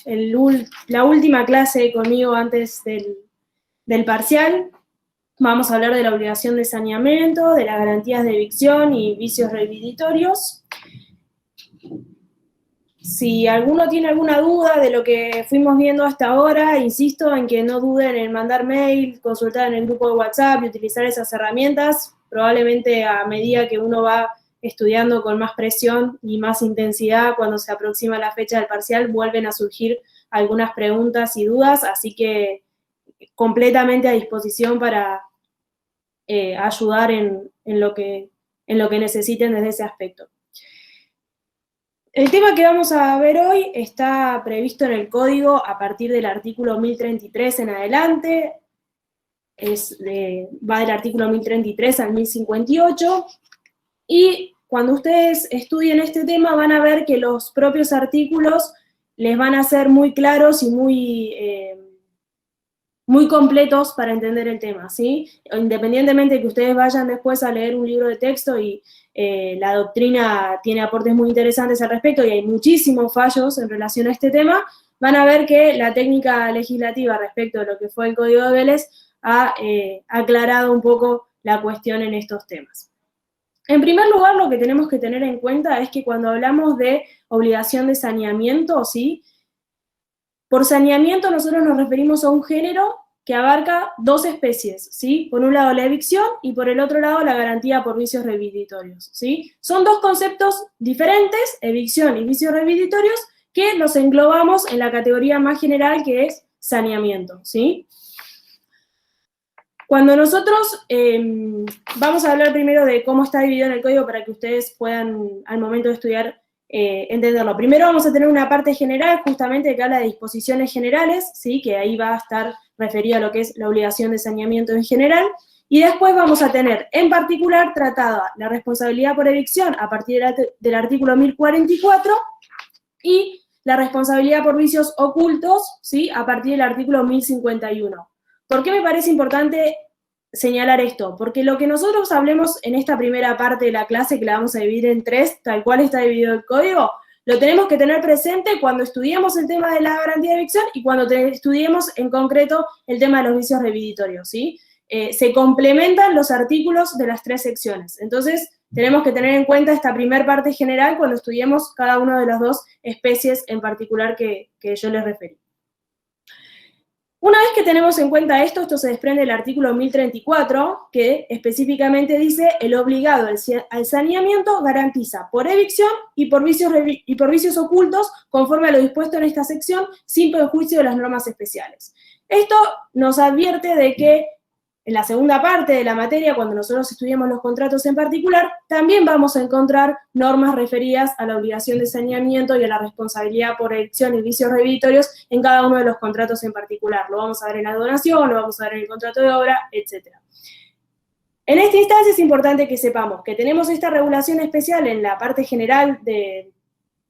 la última clase conmigo antes del parcial. Vamos a hablar de la obligación de saneamiento, de las garantías de evicción y vicios reivindicatorios. Si alguno tiene alguna duda de lo que fuimos viendo hasta ahora, insisto en que no duden en mandar mail, consultar en el grupo de WhatsApp y utilizar esas herramientas. Probablemente a medida que uno va estudiando con más presión y más intensidad, cuando se aproxima la fecha del parcial, vuelven a surgir algunas preguntas y dudas, así que completamente a disposición para ayudar en lo que necesiten desde ese aspecto. El tema que vamos a ver hoy está previsto en el código a partir del artículo 1033 en adelante, va del artículo 1033 al 1058, y cuando ustedes estudien este tema van a ver que los propios artículos les van a ser muy claros y muy completos para entender el tema, ¿sí? Independientemente de que ustedes vayan después a leer un libro de texto y la doctrina tiene aportes muy interesantes al respecto y hay muchísimos fallos en relación a este tema, van a ver que la técnica legislativa respecto de lo que fue el Código de Vélez ha aclarado un poco la cuestión en estos temas. En primer lugar, lo que tenemos que tener en cuenta es que cuando hablamos de obligación de saneamiento, ¿sí? Por saneamiento nosotros nos referimos a un género que abarca dos especies, ¿sí? Por un lado la evicción y por el otro lado la garantía por vicios reivindicatorios, ¿sí? Son dos conceptos diferentes, evicción y vicios reivindicatorios, que los englobamos en la categoría más general que es saneamiento, ¿sí? Cuando nosotros, vamos a hablar primero de cómo está dividido en el código para que ustedes puedan, al momento de estudiar, entenderlo. Primero vamos a tener una parte general, justamente que habla de disposiciones generales, ¿sí? Que ahí va a estar referido a lo que es la obligación de saneamiento en general, y después vamos a tener, en particular, tratada la responsabilidad por evicción a partir del artículo 1044, y la responsabilidad por vicios ocultos, ¿sí? A partir del artículo 1051. ¿Por qué me parece importante señalar esto? Porque lo que nosotros hablemos en esta primera parte de la clase, que la vamos a dividir en tres, tal cual está dividido el código, lo tenemos que tener presente cuando estudiemos el tema de la garantía de evicción y cuando estudiemos en concreto el tema de los vicios reivindicatorios, ¿sí? Se complementan los artículos de las tres secciones. Entonces, tenemos que tener en cuenta esta primera parte general cuando estudiemos cada una de las dos especies en particular que yo les referí. Una vez que tenemos en cuenta esto se desprende del artículo 1034, que específicamente dice: el obligado al saneamiento garantiza por evicción y por vicios ocultos, conforme a lo dispuesto en esta sección, sin perjuicio de las normas especiales. Esto nos advierte de que en la segunda parte de la materia, cuando nosotros estudiamos los contratos en particular, también vamos a encontrar normas referidas a la obligación de saneamiento y a la responsabilidad por evicción y vicios reivindicatorios en cada uno de los contratos en particular. Lo vamos a ver en la donación, lo vamos a ver en el contrato de obra, etc. En esta instancia es importante que sepamos que tenemos esta regulación especial en la parte general de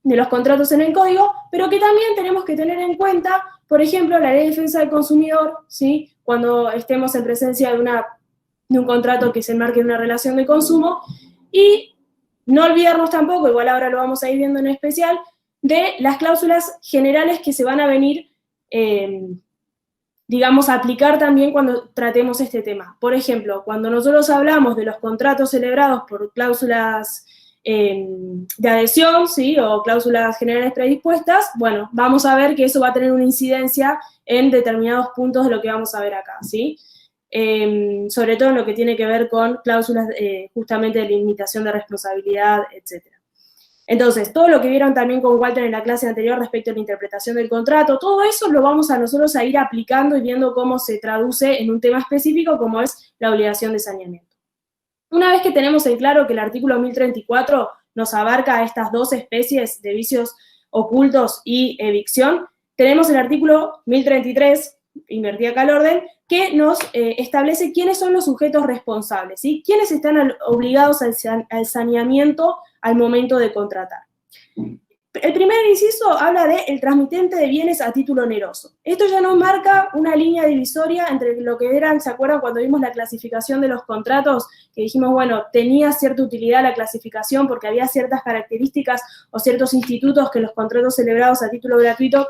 los contratos en el código, pero que también tenemos que tener en cuenta, por ejemplo, la Ley de Defensa del Consumidor, ¿sí? Cuando estemos en presencia de un contrato que se enmarque en una relación de consumo, y no olvidarnos tampoco, igual ahora lo vamos a ir viendo en especial, de las cláusulas generales que se van a venir, digamos, a aplicar también cuando tratemos este tema. Por ejemplo, cuando nosotros hablamos de los contratos celebrados por cláusulas de adhesión, ¿sí? O cláusulas generales predispuestas, bueno, vamos a ver que eso va a tener una incidencia en determinados puntos de lo que vamos a ver acá, ¿sí? Sobre todo en lo que tiene que ver con cláusulas justamente de limitación de responsabilidad, etc. Entonces, todo lo que vieron también con Walter en la clase anterior respecto a la interpretación del contrato, todo eso lo vamos a nosotros a ir aplicando y viendo cómo se traduce en un tema específico como es la obligación de saneamiento. Una vez que tenemos en claro que el artículo 1034 nos abarca a estas dos especies de vicios ocultos y evicción, tenemos el artículo 1033, invertí acá el orden, que nos establece quiénes son los sujetos responsables, ¿sí? Quiénes están obligados al saneamiento al momento de contratar. El primer inciso habla de el transmitente de bienes a título oneroso. Esto ya nos marca una línea divisoria entre lo que eran, ¿se acuerdan cuando vimos la clasificación de los contratos? Que dijimos, bueno, tenía cierta utilidad la clasificación porque había ciertas características o ciertos institutos que los contratos celebrados a título gratuito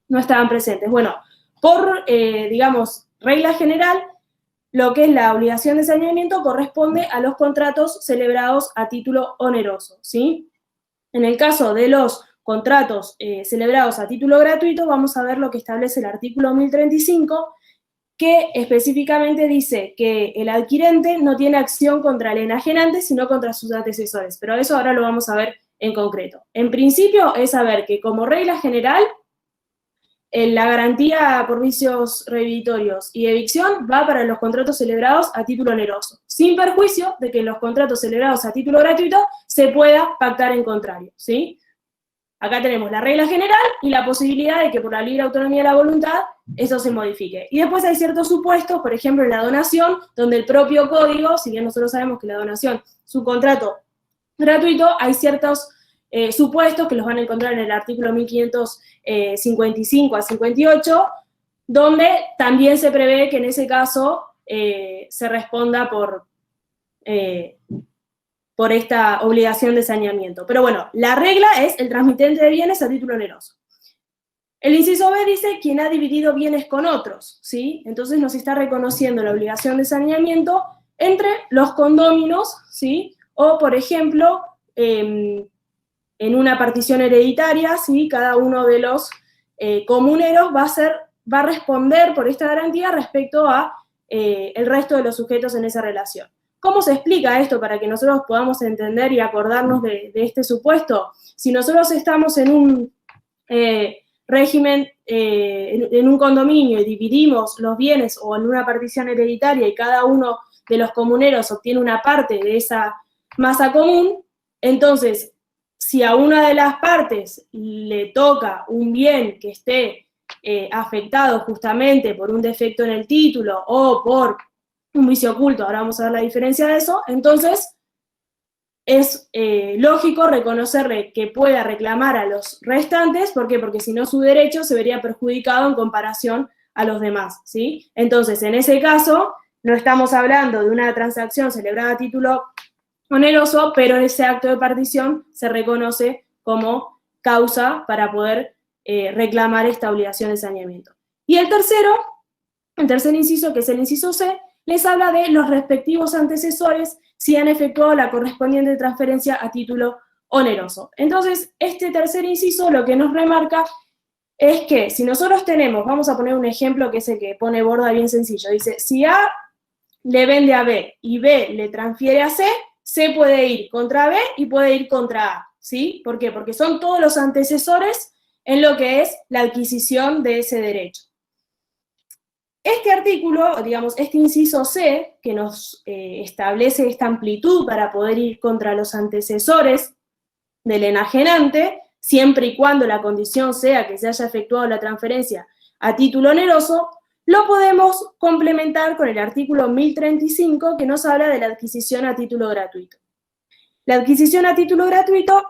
no estaban presentes. Bueno, por, digamos, regla general, lo que es la obligación de saneamiento corresponde a los contratos celebrados a título oneroso, ¿sí? En el caso de los contratos celebrados a título gratuito, vamos a ver lo que establece el artículo 1035, que específicamente dice que el adquirente no tiene acción contra el enajenante, sino contra sus antecesores, pero eso ahora lo vamos a ver en concreto. En principio es saber que como regla general, la garantía por vicios reviditorios y evicción va para los contratos celebrados a título oneroso, sin perjuicio de que en los contratos celebrados a título gratuito se pueda pactar en contrario, ¿sí? Acá tenemos la regla general y la posibilidad de que por la libre autonomía de la voluntad eso se modifique. Y después hay ciertos supuestos, por ejemplo en la donación, donde el propio código, si bien nosotros sabemos que la donación es un contrato gratuito, hay ciertos supuestos que los van a encontrar en el artículo 1555 a 58, donde también se prevé que en ese caso se responda por esta obligación de saneamiento. Pero bueno, la regla es el transmitente de bienes a título oneroso. El inciso B dice quien ha dividido bienes con otros, ¿sí? Entonces nos está reconociendo la obligación de saneamiento entre los condóminos, ¿sí? O, por ejemplo, en una partición hereditaria, ¿sí? Cada uno de los comuneros va a responder por esta garantía respecto a el resto de los sujetos en esa relación. ¿Cómo se explica esto para que nosotros podamos entender y acordarnos de este supuesto? Si nosotros estamos en un régimen, en un condominio y dividimos los bienes o en una partición hereditaria y cada uno de los comuneros obtiene una parte de esa masa común, entonces, si a una de las partes le toca un bien que esté afectado justamente por un defecto en el título o por un vicio oculto, ahora vamos a ver la diferencia de eso, entonces es lógico reconocerle que pueda reclamar a los restantes, ¿por qué? Porque si no su derecho se vería perjudicado en comparación a los demás, ¿sí? Entonces, en ese caso, no estamos hablando de una transacción celebrada a título oneroso, pero ese acto de partición se reconoce como causa para poder reclamar esta obligación de saneamiento. Y el tercer inciso, que es el inciso C, les habla de los respectivos antecesores si han efectuado la correspondiente transferencia a título oneroso. Entonces, este tercer inciso lo que nos remarca es que si nosotros tenemos, vamos a poner un ejemplo que es el que pone Borda bien sencillo, dice, si A le vende a B y B le transfiere a C, C puede ir contra B y puede ir contra A, ¿sí? ¿Por qué? Porque son todos los antecesores en lo que es la adquisición de ese derecho. Este artículo, digamos, este inciso C, que nos establece esta amplitud para poder ir contra los antecesores del enajenante, siempre y cuando la condición sea que se haya efectuado la transferencia a título oneroso, lo podemos complementar con el artículo 1035, que nos habla de la adquisición a título gratuito. La adquisición a título gratuito,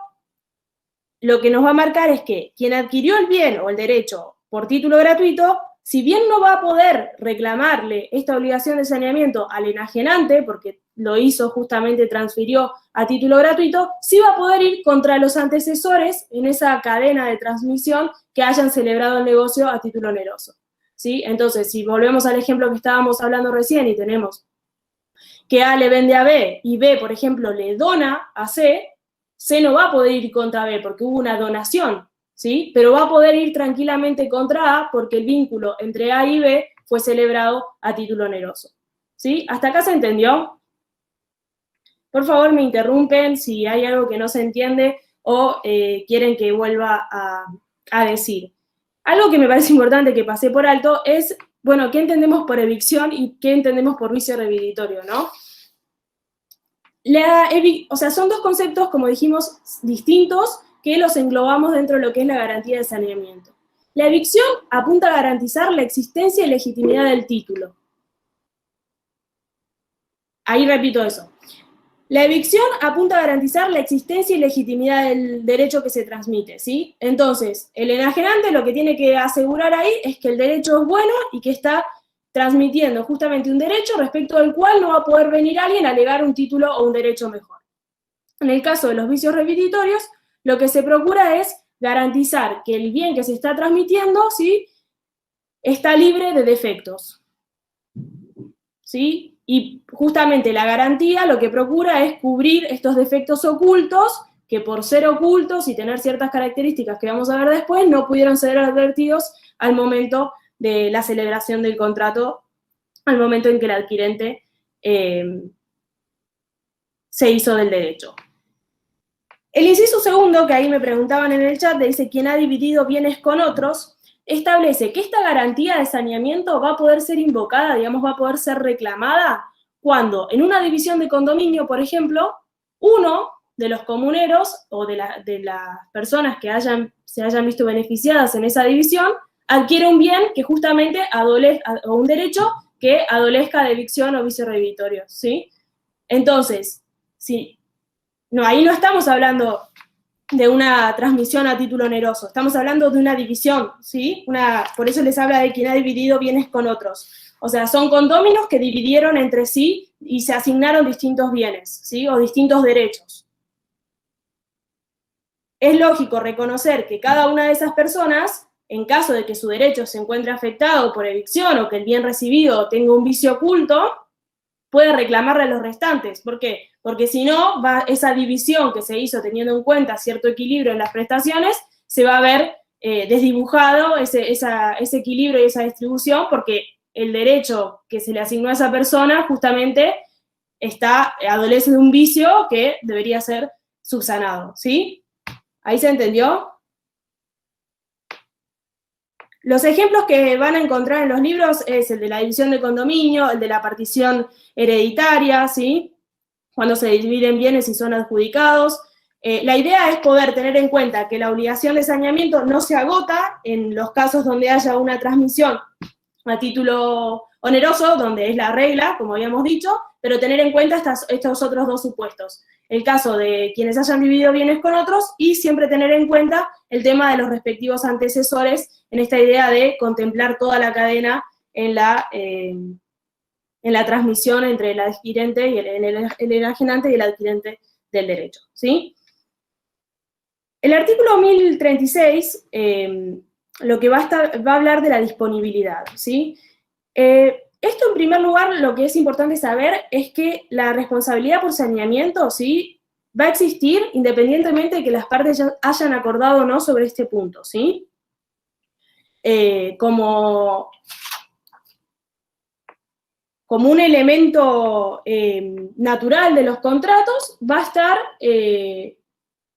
lo que nos va a marcar es que quien adquirió el bien o el derecho por título gratuito, si bien no va a poder reclamarle esta obligación de saneamiento al enajenante, porque lo hizo justamente, transfirió a título gratuito, sí va a poder ir contra los antecesores en esa cadena de transmisión que hayan celebrado el negocio a título oneroso, ¿sí? Entonces, si volvemos al ejemplo que estábamos hablando recién y tenemos que A le vende a B y B, por ejemplo, le dona a C, C no va a poder ir contra B porque hubo una donación, ¿sí? Pero va a poder ir tranquilamente contra A porque el vínculo entre A y B fue celebrado a título oneroso, ¿sí? ¿Hasta acá se entendió? Por favor, me interrumpen si hay algo que no se entiende o quieren que vuelva a decir. Algo que me parece importante que pasé por alto es, bueno, ¿qué entendemos por evicción y qué entendemos por vicio reviditorio, no? O sea, son dos conceptos, como dijimos, distintos, que los englobamos dentro de lo que es la garantía de saneamiento. La evicción apunta a garantizar la existencia y legitimidad del título. Ahí repito eso. La evicción apunta a garantizar la existencia y legitimidad del derecho que se transmite, ¿sí? Entonces, el enajenante lo que tiene que asegurar ahí es que el derecho es bueno y que está transmitiendo justamente un derecho respecto al cual no va a poder venir alguien a alegar un título o un derecho mejor. En el caso de los vicios reviditorios, lo que se procura es garantizar que el bien que se está transmitiendo, ¿sí?, está libre de defectos, ¿sí? Y justamente la garantía lo que procura es cubrir estos defectos ocultos, que por ser ocultos y tener ciertas características que vamos a ver después, no pudieron ser advertidos al momento de la celebración del contrato, al momento en que el adquirente se hizo del derecho. El inciso segundo, que ahí me preguntaban en el chat, dice, quien ha dividido bienes con otros, establece que esta garantía de saneamiento va a poder ser invocada, digamos, va a poder ser reclamada cuando en una división de condominio, por ejemplo, uno de los comuneros o de las personas que se hayan visto beneficiadas en esa división adquiere un bien que justamente o un derecho que adolezca de evicción o vicio redivitorio, ¿sí? Entonces, sí, no, ahí no estamos hablando de una transmisión a título oneroso, estamos hablando de una división, ¿sí? Por eso les habla de quien ha dividido bienes con otros. O sea, son condóminos que dividieron entre sí y se asignaron distintos bienes, ¿sí? O distintos derechos. Es lógico reconocer que cada una de esas personas, en caso de que su derecho se encuentre afectado por evicción o que el bien recibido tenga un vicio oculto, puede reclamarle a los restantes. ¿Por qué? Porque si no, esa división que se hizo teniendo en cuenta cierto equilibrio en las prestaciones, se va a ver desdibujado ese equilibrio y esa distribución, porque el derecho que se le asignó a esa persona justamente adolece de un vicio que debería ser subsanado, ¿sí? ¿Ahí se entendió? Los ejemplos que van a encontrar en los libros es el de la división de condominio, el de la partición hereditaria, ¿sí? Cuando se dividen bienes y son adjudicados. La idea es poder tener en cuenta que la obligación de saneamiento no se agota en los casos donde haya una transmisión a título oneroso, donde es la regla, como habíamos dicho, pero tener en cuenta estos otros dos supuestos. El caso de quienes hayan dividido bienes con otros y siempre tener en cuenta el tema de los respectivos antecesores en esta idea de contemplar toda la cadena en la transmisión entre el adquirente y el enajenante y el adquirente del derecho, ¿sí? El artículo 1036 lo que va a hablar de la disponibilidad, ¿sí? Esto, en primer lugar, lo que es importante saber es que la responsabilidad por saneamiento, ¿sí?, va a existir independientemente de que las partes ya hayan acordado o no sobre este punto, ¿sí? Como un elemento natural de los contratos, va a estar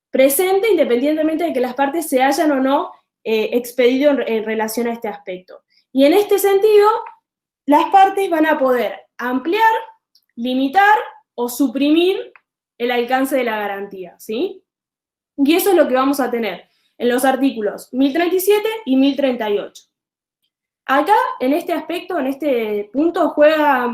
presente independientemente de que las partes se hayan o no expedido en relación a este aspecto. Y en este sentido, las partes van a poder ampliar, limitar o suprimir el alcance de la garantía, ¿sí? Y eso es lo que vamos a tener en los artículos 1037 y 1038. Acá, en este aspecto, en este punto, juega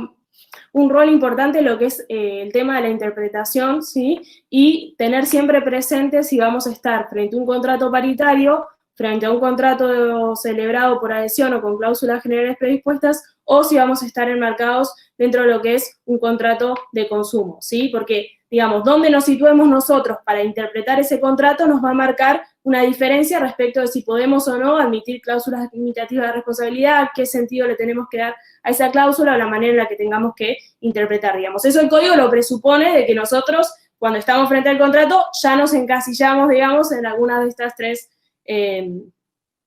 un rol importante lo que es el tema de la interpretación, ¿sí? Y tener siempre presente si vamos a estar frente a un contrato paritario, frente a un contrato celebrado por adhesión o con cláusulas generales predispuestas, o si vamos a estar enmarcados dentro de lo que es un contrato de consumo, ¿sí? Porque, digamos, donde nos situemos nosotros para interpretar ese contrato nos va a marcar una diferencia respecto de si podemos o no admitir cláusulas limitativas de responsabilidad, qué sentido le tenemos que dar a esa cláusula o la manera en la que tengamos que interpretar, digamos. Eso el código lo presupone de que nosotros, cuando estamos frente al contrato, ya nos encasillamos, digamos, en alguna de estas tres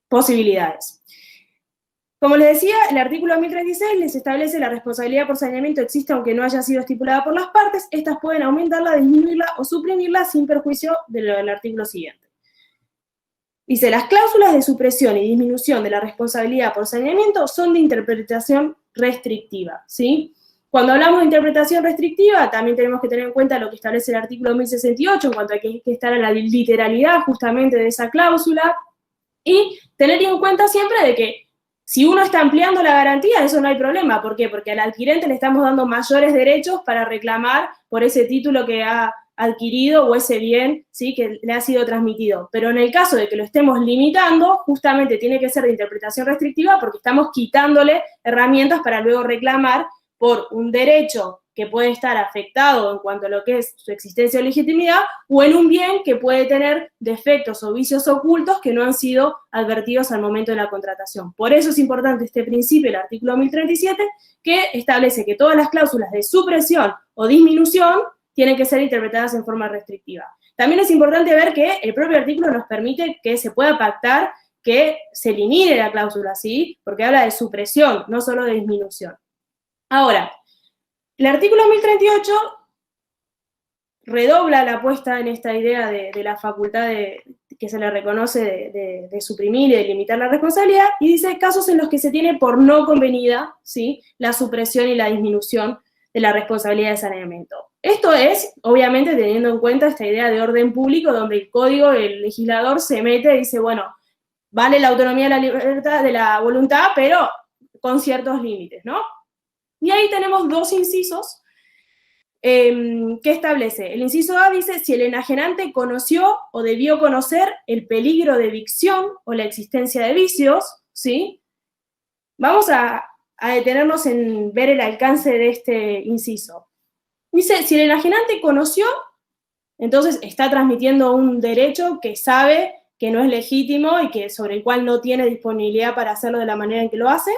posibilidades. Como les decía, el artículo 1036 les establece la responsabilidad por saneamiento existe aunque no haya sido estipulada por las partes, estas pueden aumentarla, disminuirla o suprimirla sin perjuicio del artículo siguiente. Dice, las cláusulas de supresión y disminución de la responsabilidad por saneamiento son de interpretación restrictiva, ¿sí? Cuando hablamos de interpretación restrictiva, también tenemos que tener en cuenta lo que establece el artículo 1068 en cuanto a que hay que estar en la literalidad justamente de esa cláusula y tener en cuenta siempre de que si uno está ampliando la garantía, eso no hay problema. ¿Por qué? Porque al adquirente le estamos dando mayores derechos para reclamar por ese título que ha adquirido o ese bien, ¿sí?, que le ha sido transmitido. Pero en el caso de que lo estemos limitando, justamente tiene que ser de interpretación restrictiva porque estamos quitándole herramientas para luego reclamar por un derecho que puede estar afectado en cuanto a lo que es su existencia o legitimidad, o en un bien que puede tener defectos o vicios ocultos que no han sido advertidos al momento de la contratación. Por eso es importante este principio, el artículo 1037, que establece que todas las cláusulas de supresión o disminución tienen que ser interpretadas en forma restrictiva. También es importante ver que el propio artículo nos permite que se pueda pactar que se elimine la cláusula, ¿sí? Porque habla de supresión, no solo de disminución. Ahora, el artículo 1038 redobla la apuesta en esta idea de la facultad que se le reconoce de suprimir y de limitar la responsabilidad, y dice casos en los que se tiene por no convenida, ¿sí?, la supresión y la disminución de la responsabilidad de saneamiento. Esto es, obviamente, teniendo en cuenta esta idea de orden público, donde el código, el legislador se mete y dice, bueno, vale la autonomía de la libertad, de la voluntad, pero con ciertos límites, ¿no? Y ahí tenemos dos incisos que establece. El inciso A dice, si el enajenante conoció o debió conocer el peligro de evicción o la existencia de vicios, ¿sí? Vamos a detenernos en ver el alcance de este inciso. Dice, si el enajenante conoció, entonces está transmitiendo un derecho que sabe que no es legítimo y que sobre el cual no tiene disponibilidad para hacerlo de la manera en que lo hace,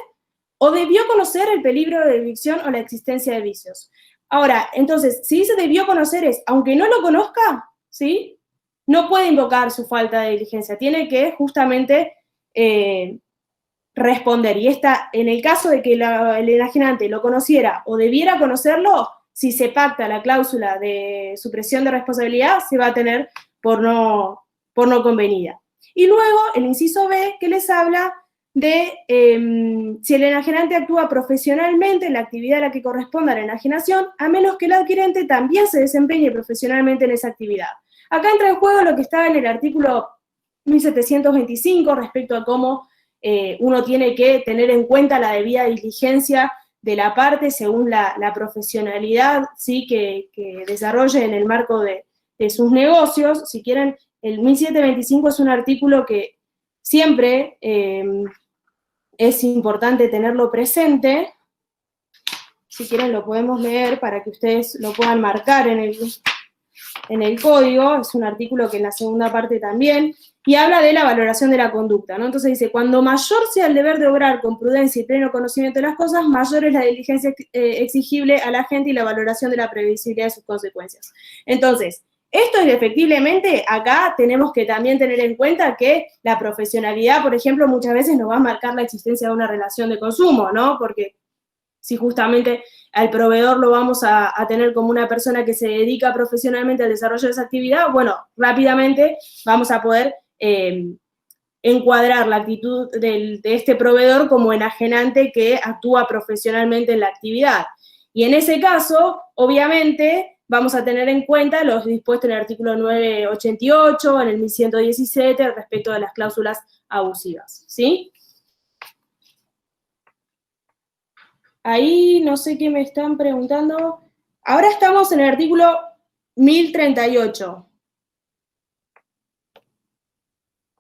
o debió conocer el peligro de evicción o la existencia de vicios. Ahora, entonces, si dice debió conocer es, aunque no lo conozca, ¿sí?, no puede invocar su falta de diligencia, tiene que justamente responder. Y en el caso de que el enajenante lo conociera o debiera conocerlo, si se pacta la cláusula de supresión de responsabilidad, se va a tener por no convenida. Y luego el inciso B, que les habla de si el enajenante actúa profesionalmente en la actividad a la que corresponda a la enajenación, a menos que el adquirente también se desempeñe profesionalmente en esa actividad. Acá entra en juego lo que está en el artículo 1725 respecto a cómo uno tiene que tener en cuenta la debida diligencia de la parte según la profesionalidad, ¿sí?, que desarrolle en el marco de sus negocios. Si quieren, el 1725 es un artículo que siempre es importante tenerlo presente. Si quieren lo podemos leer para que ustedes lo puedan marcar en el código. Es un artículo que en la segunda parte también, y habla de la valoración de la conducta, ¿no? Entonces dice, cuando mayor sea el deber de obrar con prudencia y pleno conocimiento de las cosas, mayor es la diligencia exigible a la gente y la valoración de la previsibilidad de sus consecuencias. Entonces, esto es efectivamente, acá tenemos que también tener en cuenta que la profesionalidad, por ejemplo, muchas veces nos va a marcar la existencia de una relación de consumo, ¿no? Porque si justamente al proveedor lo vamos a tener como una persona que se dedica profesionalmente al desarrollo de esa actividad, bueno, rápidamente vamos a poder encuadrar la actitud de este proveedor como enajenante que actúa profesionalmente en la actividad. Y en ese caso, obviamente, vamos a tener en cuenta los dispuestos en el artículo 988, en el 1117, respecto de las cláusulas abusivas, ¿sí? Ahí no sé qué me están preguntando. Ahora estamos en el artículo 1038.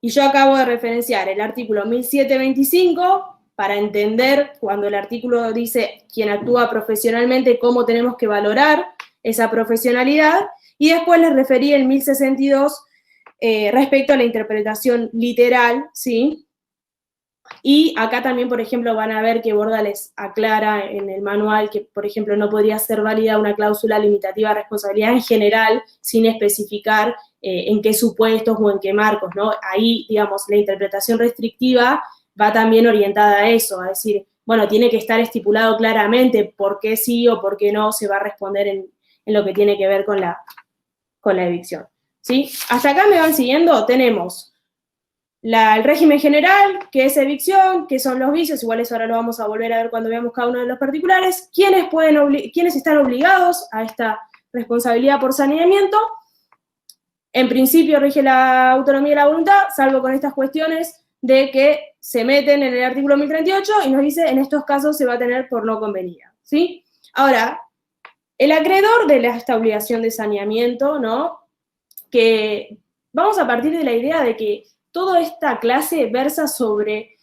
Y yo acabo de referenciar el artículo 1725 para entender cuando el artículo dice quien actúa profesionalmente, cómo tenemos que valorar esa profesionalidad, y después les referí el 1062 respecto a la interpretación literal, ¿sí? Y acá también, por ejemplo, van a ver que Borda les aclara en el manual que, por ejemplo, no podría ser válida una cláusula limitativa de responsabilidad en general sin especificar en qué supuestos o en qué marcos, ¿no? Ahí, digamos, la interpretación restrictiva va también orientada a eso, a decir, bueno, tiene que estar estipulado claramente por qué sí o por qué no se va a responder en lo que tiene que ver con la evicción, ¿sí? Hasta acá me van siguiendo, tenemos el régimen general, que es evicción, que son los vicios, igual eso ahora lo vamos a volver a ver cuando veamos cada uno de los particulares, quiénes están obligados a esta responsabilidad por saneamiento. En principio rige la autonomía de la voluntad, salvo con estas cuestiones de que se meten en el artículo 1038 y nos dice, en estos casos se va a tener por no convenida, ¿sí? Ahora, el acreedor de esta obligación de saneamiento, ¿no? Que vamos a partir de la idea de que toda esta clase versa sobre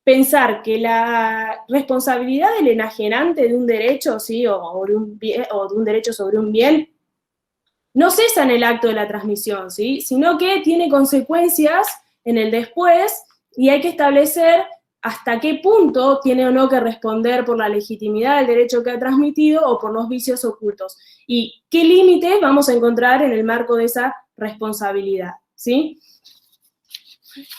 pensar que la responsabilidad del enajenante de un derecho, ¿sí? o de un derecho sobre un bien, no cesa en el acto de la transmisión, ¿sí? Sino que tiene consecuencias en el después y hay que establecer hasta qué punto tiene o no que responder por la legitimidad del derecho que ha transmitido o por los vicios ocultos. Y qué límites vamos a encontrar en el marco de esa responsabilidad, ¿sí?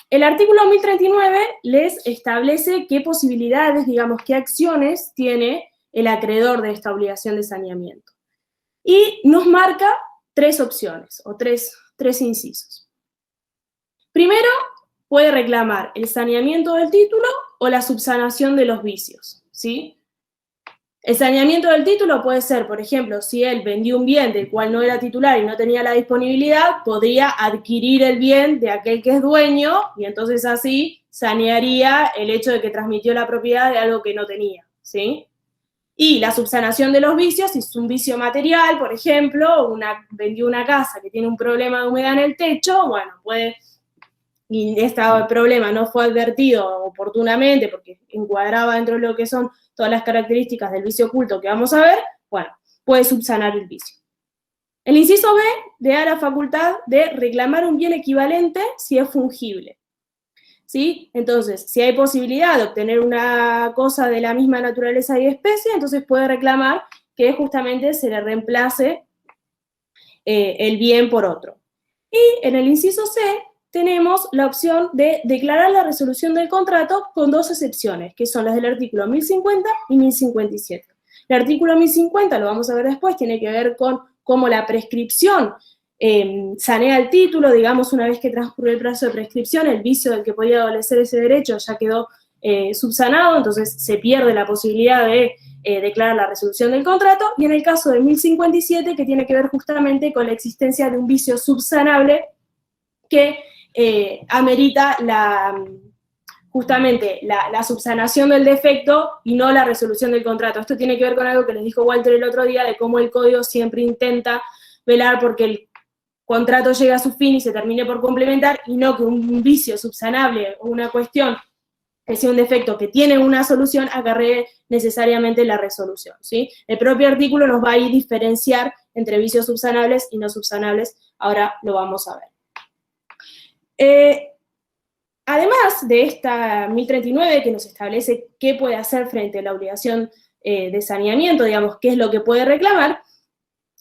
El artículo 1039 les establece qué posibilidades, digamos, qué acciones tiene el acreedor de esta obligación de saneamiento. Y nos marca tres opciones o tres incisos. Primero, puede reclamar el saneamiento del título o la subsanación de los vicios, ¿sí? El saneamiento del título puede ser, por ejemplo, si él vendió un bien del cual no era titular y no tenía la disponibilidad, podría adquirir el bien de aquel que es dueño y entonces así sanearía el hecho de que transmitió la propiedad de algo que no tenía, ¿sí? Y la subsanación de los vicios, si es un vicio material, por ejemplo, vendió una casa que tiene un problema de humedad en el techo, bueno, y este problema no fue advertido oportunamente porque encuadraba dentro de lo que son todas las características del vicio oculto que vamos a ver, bueno, puede subsanar el vicio. El inciso B le da la facultad de reclamar un bien equivalente si es fungible, ¿sí? Entonces, si hay posibilidad de obtener una cosa de la misma naturaleza y especie, entonces puede reclamar que justamente se le reemplace el bien por otro. Y en el inciso C tenemos la opción de declarar la resolución del contrato con dos excepciones, que son las del artículo 1050 y 1057. El artículo 1050, lo vamos a ver después, tiene que ver con cómo la prescripción sanea el título, digamos, una vez que transcurre el plazo de prescripción, el vicio del que podía adolecer ese derecho ya quedó subsanado, entonces se pierde la posibilidad de declarar la resolución del contrato, y en el caso de 1057, que tiene que ver justamente con la existencia de un vicio subsanable que amerita justamente la subsanación del defecto y no la resolución del contrato. Esto tiene que ver con algo que les dijo Walter el otro día, de cómo el código siempre intenta velar porque el contrato llegue a su fin y se termine por complementar, y no que un vicio subsanable o una cuestión que sea un defecto que tiene una solución acarree necesariamente la resolución, ¿sí? El propio artículo nos va a ir a diferenciar entre vicios subsanables y no subsanables, ahora lo vamos a ver. Además de esta 1039, que nos establece qué puede hacer frente a la obligación de saneamiento, digamos, qué es lo que puede reclamar,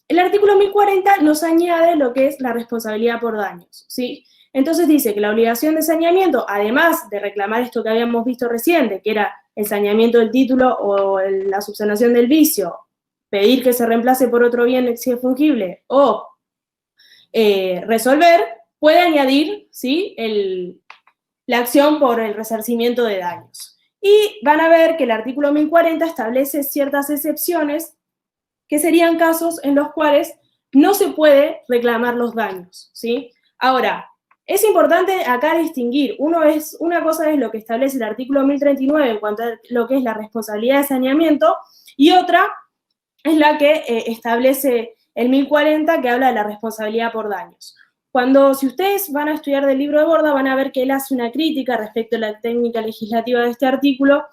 el artículo 1040 nos añade lo que es la responsabilidad por daños, ¿sí? Entonces dice que la obligación de saneamiento, además de reclamar esto que habíamos visto recién, que era el saneamiento del título o la subsanación del vicio, pedir que se reemplace por otro bien si es fungible, o resolver, puede añadir, ¿sí?, la acción por el resarcimiento de daños. Y van a ver que el artículo 1040 establece ciertas excepciones que serían casos en los cuales no se puede reclamar los daños, ¿sí? Ahora, es importante acá distinguir, una cosa es lo que establece el artículo 1039 en cuanto a lo que es la responsabilidad de saneamiento, y otra es la que establece el 1040, que habla de la responsabilidad por daños. Si ustedes van a estudiar del libro de Borda, van a ver que él hace una crítica respecto a la técnica legislativa de este artículo,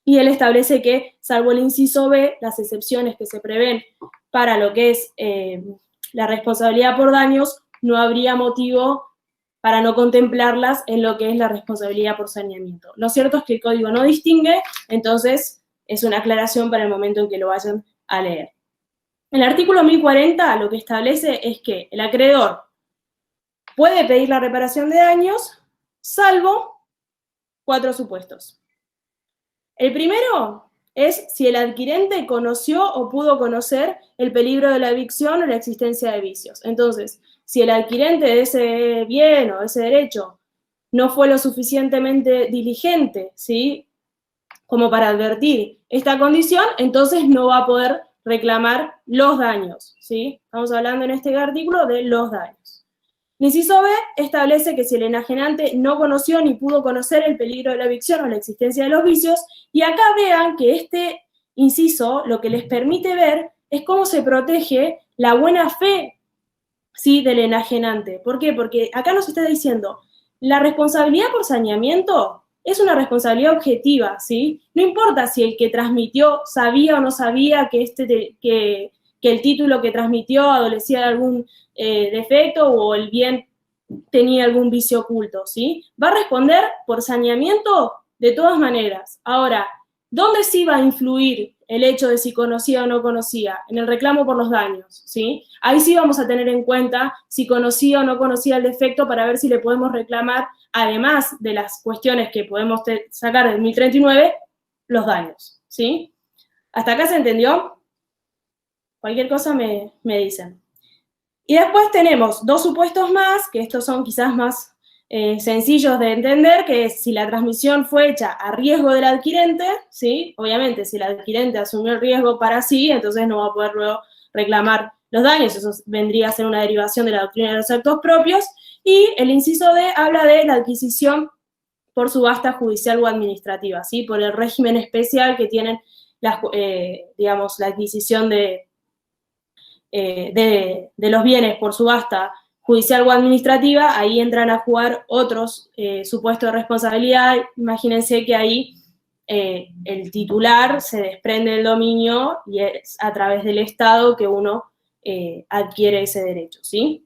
y él establece que, salvo el inciso B, las excepciones que se prevén para lo que es la responsabilidad por daños, no habría motivo para no contemplarlas en lo que es la responsabilidad por saneamiento. Lo cierto es que el código no distingue, entonces es una aclaración para el momento en que lo vayan a leer. El artículo 1040 lo que establece es que el acreedor puede pedir la reparación de daños, salvo 4 supuestos. El primero es si el adquirente conoció o pudo conocer el peligro de la evicción o la existencia de vicios. Entonces, si el adquirente de ese bien o de ese derecho no fue lo suficientemente diligente, ¿sí?, como para advertir esta condición, entonces no va a poder reclamar los daños, ¿sí? Estamos hablando en este artículo de los daños. El inciso B establece que si el enajenante no conoció ni pudo conocer el peligro de la evicción o la existencia de los vicios, y acá vean que este inciso lo que les permite ver es cómo se protege la buena fe, ¿sí?, del enajenante. ¿Por qué? Porque acá nos está diciendo, la responsabilidad por saneamiento es una responsabilidad objetiva, ¿sí? No importa si el que transmitió sabía o no sabía que, que el título que transmitió adolecía de algún defecto o el bien tenía algún vicio oculto, ¿sí? Va a responder por saneamiento de todas maneras. Ahora, ¿dónde sí va a influir el hecho de si conocía o no conocía? En el reclamo por los daños, ¿sí? Ahí sí vamos a tener en cuenta si conocía o no conocía el defecto para ver si le podemos reclamar, además de las cuestiones que podemos sacar del 1039, los daños, ¿sí? ¿Hasta acá se entendió? Cualquier cosa me dicen. Y después tenemos dos supuestos más, que estos son quizás más sencillos de entender, que es si la transmisión fue hecha a riesgo del adquirente, ¿sí? Obviamente, si el adquirente asumió el riesgo para sí, entonces no va a poder luego reclamar los daños, eso vendría a ser una derivación de la doctrina de los actos propios, y el inciso D habla de la adquisición por subasta judicial o administrativa, ¿sí? Por el régimen especial que tienen, digamos, la adquisición de los bienes por subasta judicial o administrativa, ahí entran a jugar otros supuestos de responsabilidad. Imagínense que ahí el titular se desprende del dominio y es a través del Estado que uno adquiere ese derecho, ¿sí?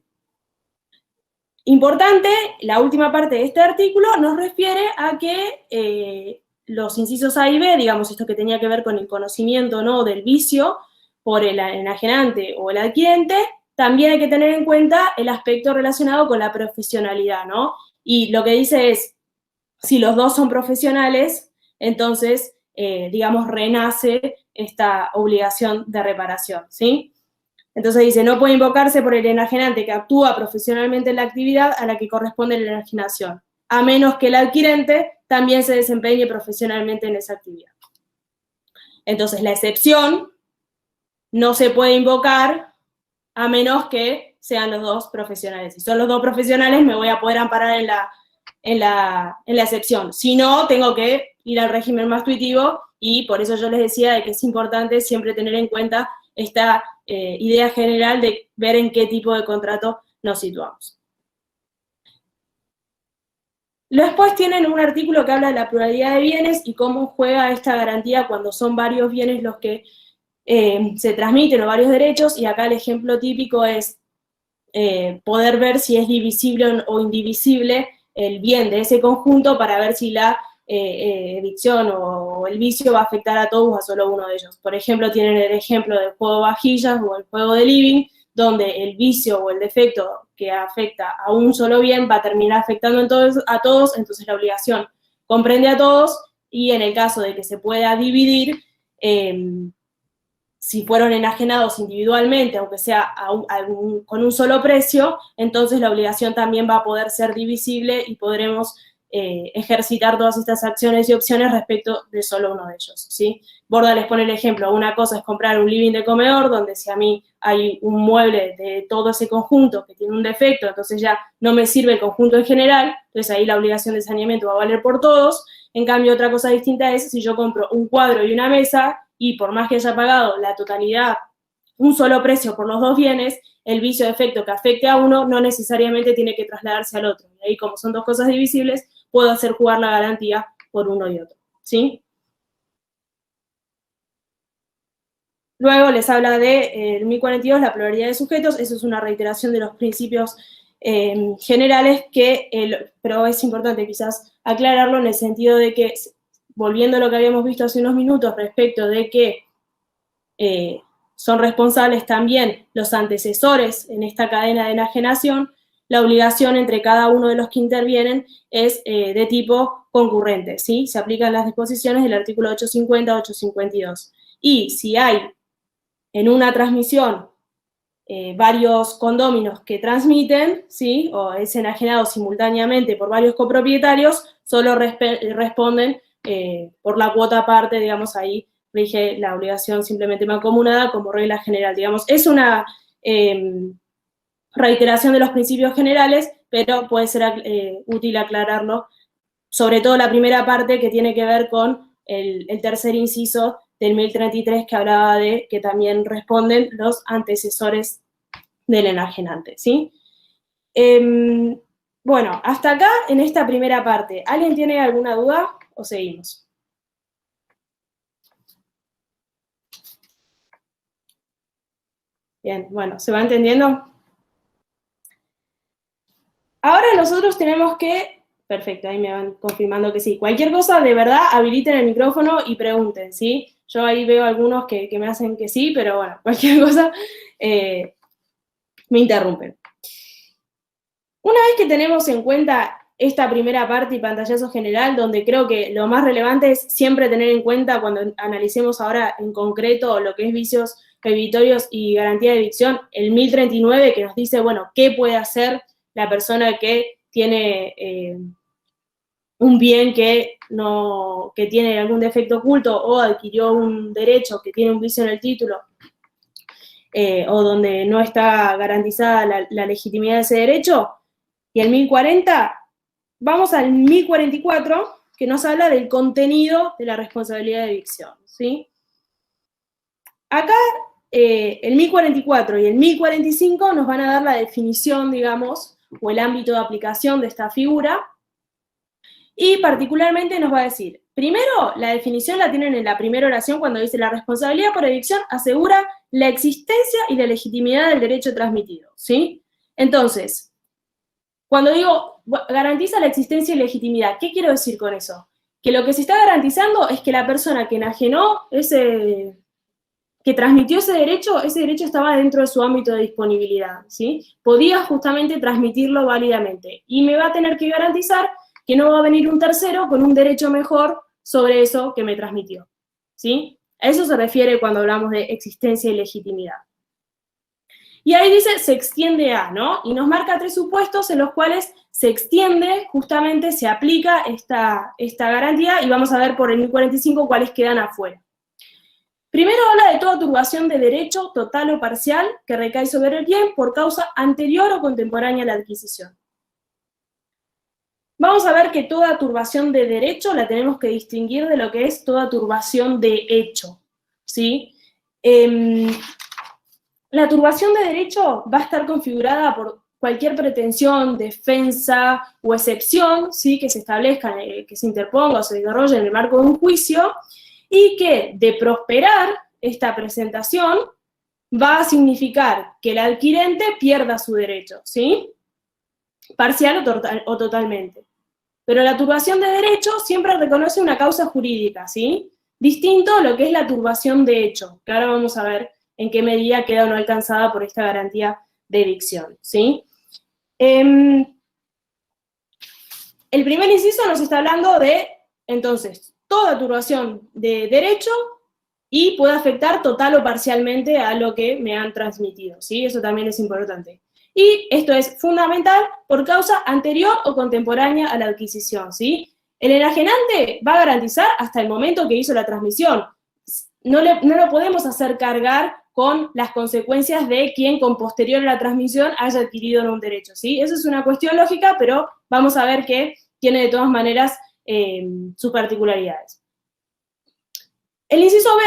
Importante, la última parte de este artículo nos refiere a que los incisos A y B, digamos esto que tenía que ver con el conocimiento, ¿no?, del vicio por el enajenante o el adquirente, también hay que tener en cuenta el aspecto relacionado con la profesionalidad, ¿no? Y lo que dice es, si los dos son profesionales, entonces, digamos, renace esta obligación de reparación, ¿sí? Entonces dice, no puede invocarse por el enajenante que actúa profesionalmente en la actividad a la que corresponde la enajenación, a menos que el adquirente también se desempeñe profesionalmente en esa actividad. Entonces, la excepción no se puede invocar a menos que sean los dos profesionales. Si son los dos profesionales, me voy a poder amparar en la excepción. Si no, tengo que ir al régimen más tuitivo y por eso yo les decía de que es importante siempre tener en cuenta esta idea general de ver en qué tipo de contrato nos situamos. Después tienen un artículo que habla de la pluralidad de bienes y cómo juega esta garantía cuando son varios bienes los que se transmiten o varios derechos, y acá el ejemplo típico es poder ver si es divisible o indivisible el bien de ese conjunto para ver si la evicción o el vicio va a afectar a todos o a solo uno de ellos. Por ejemplo, tienen el ejemplo del juego de vajillas o el juego de living, donde el vicio o el defecto que afecta a un solo bien va a terminar afectando a todos, entonces la obligación comprende a todos, y en el caso de que se pueda dividir, si fueron enajenados individualmente, aunque sea con un solo precio, entonces la obligación también va a poder ser divisible y podremos ejercitar todas estas acciones y opciones respecto de solo uno de ellos, ¿sí? Borda les pone el ejemplo, una cosa es comprar un living de comedor, donde si a mí hay un mueble de todo ese conjunto que tiene un defecto, entonces ya no me sirve el conjunto en general, entonces ahí la obligación de saneamiento va a valer por todos. En cambio, otra cosa distinta es si yo compro un cuadro y una mesa, y por más que haya pagado la totalidad, un solo precio por los dos bienes, el vicio de efecto que afecte a uno no necesariamente tiene que trasladarse al otro. Y ahí, como son dos cosas divisibles, puedo hacer jugar la garantía por uno y otro, ¿sí? Luego les habla de 1042, la pluralidad de sujetos. Eso es una reiteración de los principios generales pero es importante quizás aclararlo en el sentido de que, volviendo a lo que habíamos visto hace unos minutos respecto de que son responsables también los antecesores en esta cadena de enajenación, la obligación entre cada uno de los que intervienen es de tipo concurrente, ¿sí? Se aplican las disposiciones del artículo 850-852. Y si hay en una transmisión varios condóminos que transmiten, ¿sí?, o es enajenado simultáneamente por varios copropietarios, solo responden por la cuota aparte, digamos, ahí rige la obligación simplemente mancomunada como regla general, digamos. Es una reiteración de los principios generales, pero puede ser útil aclararlo, sobre todo la primera parte que tiene que ver con el tercer inciso del 1033, que hablaba de que también responden los antecesores del enajenante, ¿sí? Bueno, hasta acá en esta primera parte. ¿Alguien tiene alguna duda o seguimos? Bien, bueno, ¿se va entendiendo? Ahora nosotros tenemos que... Perfecto, ahí me van confirmando que sí. Cualquier cosa, de verdad, habiliten el micrófono y pregunten, ¿sí? Yo ahí veo algunos que me hacen que sí, pero bueno, cualquier cosa me interrumpen. Una vez que tenemos en cuenta esta primera parte y pantallazo general, donde creo que lo más relevante es siempre tener en cuenta cuando analicemos ahora en concreto lo que es vicios prohibitorios y garantía de evicción, el 1039 que nos dice, bueno, qué puede hacer la persona que tiene un bien que tiene algún defecto oculto o adquirió un derecho que tiene un vicio en el título, o donde no está garantizada la legitimidad de ese derecho. Y el 1040, vamos al 1044, que nos habla del contenido de la responsabilidad de evicción, ¿sí? Acá, el 1044 y el 1045 nos van a dar la definición, digamos, o el ámbito de aplicación de esta figura, y particularmente nos va a decir, primero, la definición la tienen en la primera oración cuando dice la responsabilidad por evicción asegura la existencia y la legitimidad del derecho transmitido, ¿sí? Entonces, cuando digo garantiza la existencia y legitimidad, ¿qué quiero decir con eso? Que lo que se está garantizando es que la persona que enajenó que transmitió ese derecho estaba dentro de su ámbito de disponibilidad, ¿sí? Podía justamente transmitirlo válidamente. Y me va a tener que garantizar que no va a venir un tercero con un derecho mejor sobre eso que me transmitió, ¿sí? A eso se refiere cuando hablamos de existencia y legitimidad. Y ahí dice, se extiende a, ¿no? Y nos marca 3 supuestos en los cuales se extiende, justamente se aplica esta garantía, y vamos a ver por el 1045 cuáles quedan afuera. Primero habla de toda turbación de derecho, total o parcial, que recae sobre el bien por causa anterior o contemporánea a la adquisición. Vamos a ver que toda turbación de derecho la tenemos que distinguir de lo que es toda turbación de hecho, ¿sí? La turbación de derecho va a estar configurada por cualquier pretensión, defensa o excepción, ¿sí? Que se establezca, que se interponga o se desarrolle en el marco de un juicio, y que de prosperar esta presentación va a significar que el adquirente pierda su derecho, ¿sí? Parcial o totalmente. Pero la turbación de derecho siempre reconoce una causa jurídica, ¿sí? Distinto a lo que es la turbación de hecho, que ahora vamos a ver en qué medida queda o no alcanzada por esta garantía de evicción, ¿sí? El primer inciso nos está hablando de, entonces, toda turbación de derecho y puede afectar total o parcialmente a lo que me han transmitido, ¿sí? Eso también es importante. Y esto es fundamental por causa anterior o contemporánea a la adquisición, ¿sí? El enajenante va a garantizar hasta el momento que hizo la transmisión. No lo podemos hacer cargar con las consecuencias de quien con posterior a la transmisión haya adquirido un derecho, ¿sí? Eso es una cuestión lógica, pero vamos a ver que tiene de todas maneras sus particularidades. El inciso B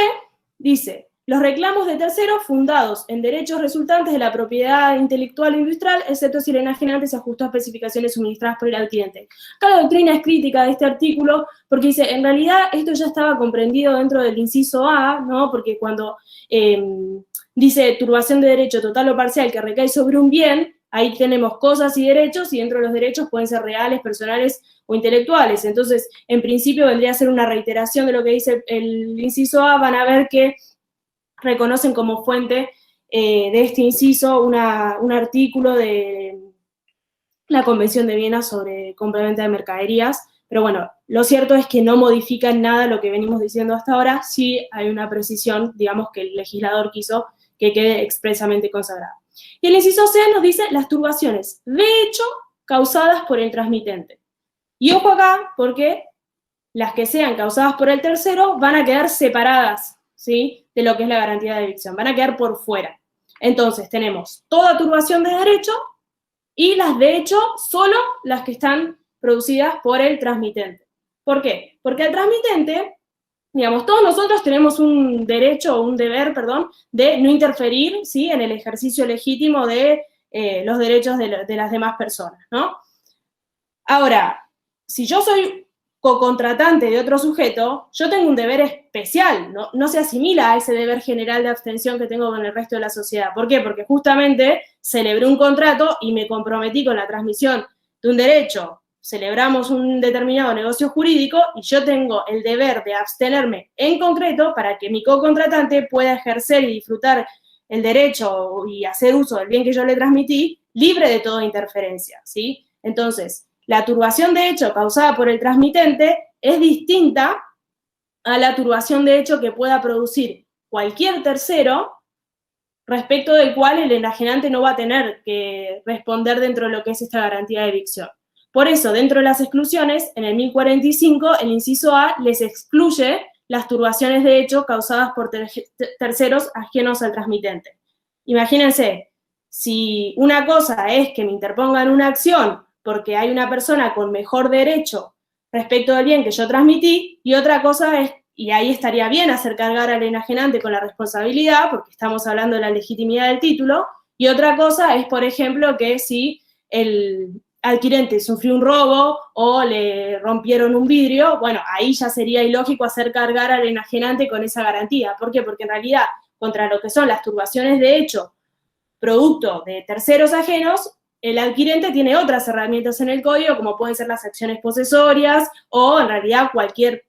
dice, los reclamos de terceros fundados en derechos resultantes de la propiedad intelectual e industrial, excepto si el enajenante se ajustó a especificaciones suministradas por el adquirente. Acá la doctrina es crítica de este artículo porque dice, en realidad esto ya estaba comprendido dentro del inciso A, ¿no? Porque cuando dice turbación de derecho total o parcial que recae sobre un bien, ahí tenemos cosas y derechos, y dentro de los derechos pueden ser reales, personales o intelectuales. Entonces, en principio vendría a ser una reiteración de lo que dice el inciso A. Van a ver que reconocen como fuente de este inciso un artículo de la Convención de Viena sobre compraventa de mercaderías, pero bueno, lo cierto es que no modifican nada lo que venimos diciendo hasta ahora. Sí hay una precisión, digamos, que el legislador quiso que quede expresamente consagrada. Y el inciso C nos dice las turbaciones de hecho causadas por el transmitente. Y ojo acá, porque las que sean causadas por el tercero van a quedar separadas, ¿sí?, de lo que es la garantía de evicción, van a quedar por fuera. Entonces tenemos toda turbación de derecho y las de hecho solo las que están producidas por el transmitente. ¿Por qué? Porque el transmitente, digamos, todos nosotros tenemos un derecho, o un deber, perdón, de no interferir, ¿sí?, en el ejercicio legítimo de los derechos de las demás personas, ¿no? Ahora, si yo soy cocontratante de otro sujeto, yo tengo un deber especial, no se asimila a ese deber general de abstención que tengo con el resto de la sociedad. ¿Por qué? Porque justamente celebré un contrato y me comprometí con la transmisión de un derecho, celebramos un determinado negocio jurídico y yo tengo el deber de abstenerme en concreto para que mi cocontratante pueda ejercer y disfrutar el derecho y hacer uso del bien que yo le transmití, libre de toda interferencia, ¿sí? Entonces, la turbación de hecho causada por el transmitente es distinta a la turbación de hecho que pueda producir cualquier tercero respecto del cual el enajenante no va a tener que responder dentro de lo que es esta garantía de evicción. Por eso, dentro de las exclusiones, en el 1045, el inciso A les excluye las turbaciones de hecho causadas por terceros ajenos al transmitente. Imagínense, si una cosa es que me interpongan una acción porque hay una persona con mejor derecho respecto del bien que yo transmití, y otra cosa es, y ahí estaría bien hacer cargar al enajenante con la responsabilidad, porque estamos hablando de la legitimidad del título, y otra cosa es, por ejemplo, que si el adquirente sufrió un robo o le rompieron un vidrio, bueno, ahí ya sería ilógico hacer cargar al enajenante con esa garantía. ¿Por qué? Porque en realidad, contra lo que son las turbaciones de hecho producto de terceros ajenos, el adquirente tiene otras herramientas en el código, como pueden ser las acciones posesorias o en realidad cualquier,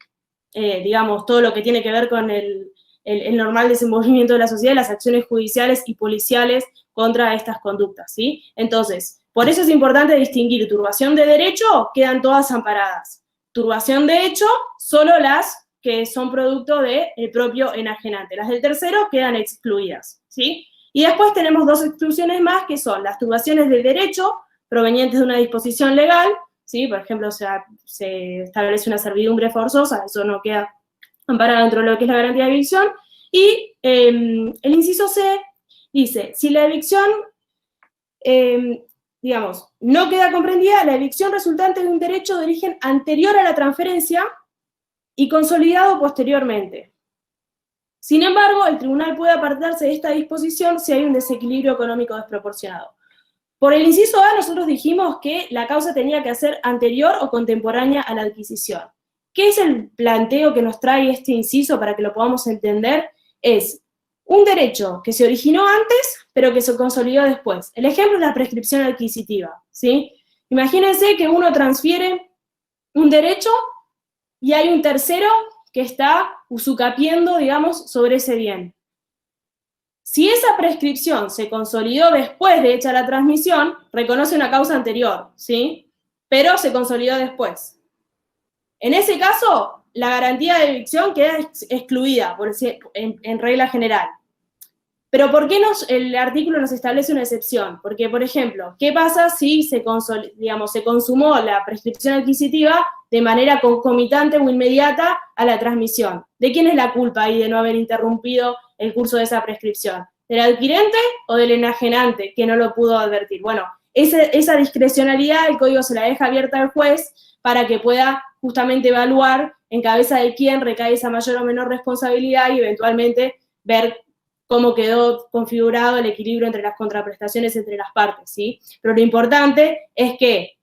digamos, todo lo que tiene que ver con el normal desenvolvimiento de la sociedad, las acciones judiciales y policiales contra estas conductas, ¿sí? Entonces, por eso es importante distinguir turbación de derecho, quedan todas amparadas. Turbación de hecho, solo las que son producto del propio enajenante. Las del tercero quedan excluidas, ¿sí? Y después tenemos dos exclusiones más, que son las turbaciones de derecho provenientes de una disposición legal, ¿sí? Por ejemplo, se establece una servidumbre forzosa, eso no queda amparado dentro de lo que es la garantía de evicción. Y el inciso C dice, si la evicción, digamos, no queda comprendida, la evicción resultante de un derecho de origen anterior a la transferencia y consolidado posteriormente. Sin embargo, el tribunal puede apartarse de esta disposición si hay un desequilibrio económico desproporcionado. Por el inciso A, nosotros dijimos que la causa tenía que ser anterior o contemporánea a la adquisición. ¿Qué es el planteo que nos trae este inciso para que lo podamos entender? Es un derecho que se originó antes, pero que se consolidó después. El ejemplo es la prescripción adquisitiva, ¿sí? Imagínense que uno transfiere un derecho y hay un tercero que está usucapiendo, digamos, sobre ese bien. Si esa prescripción se consolidó después de hecha la transmisión, reconoce una causa anterior, ¿sí? Pero se consolidó después. En ese caso, la garantía de evicción queda excluida en regla general. Pero ¿por qué el artículo nos establece una excepción? Porque, por ejemplo, ¿qué pasa si se consumó la prescripción adquisitiva de manera concomitante o inmediata a la transmisión? ¿De quién es la culpa ahí de no haber interrumpido el curso de esa prescripción? ¿Del adquirente o del enajenante que no lo pudo advertir? Bueno, esa discrecionalidad el código se la deja abierta al juez para que pueda justamente evaluar en cabeza de quién recae esa mayor o menor responsabilidad y eventualmente ver cómo quedó configurado el equilibrio entre las contraprestaciones entre las partes, ¿sí? Pero lo importante es que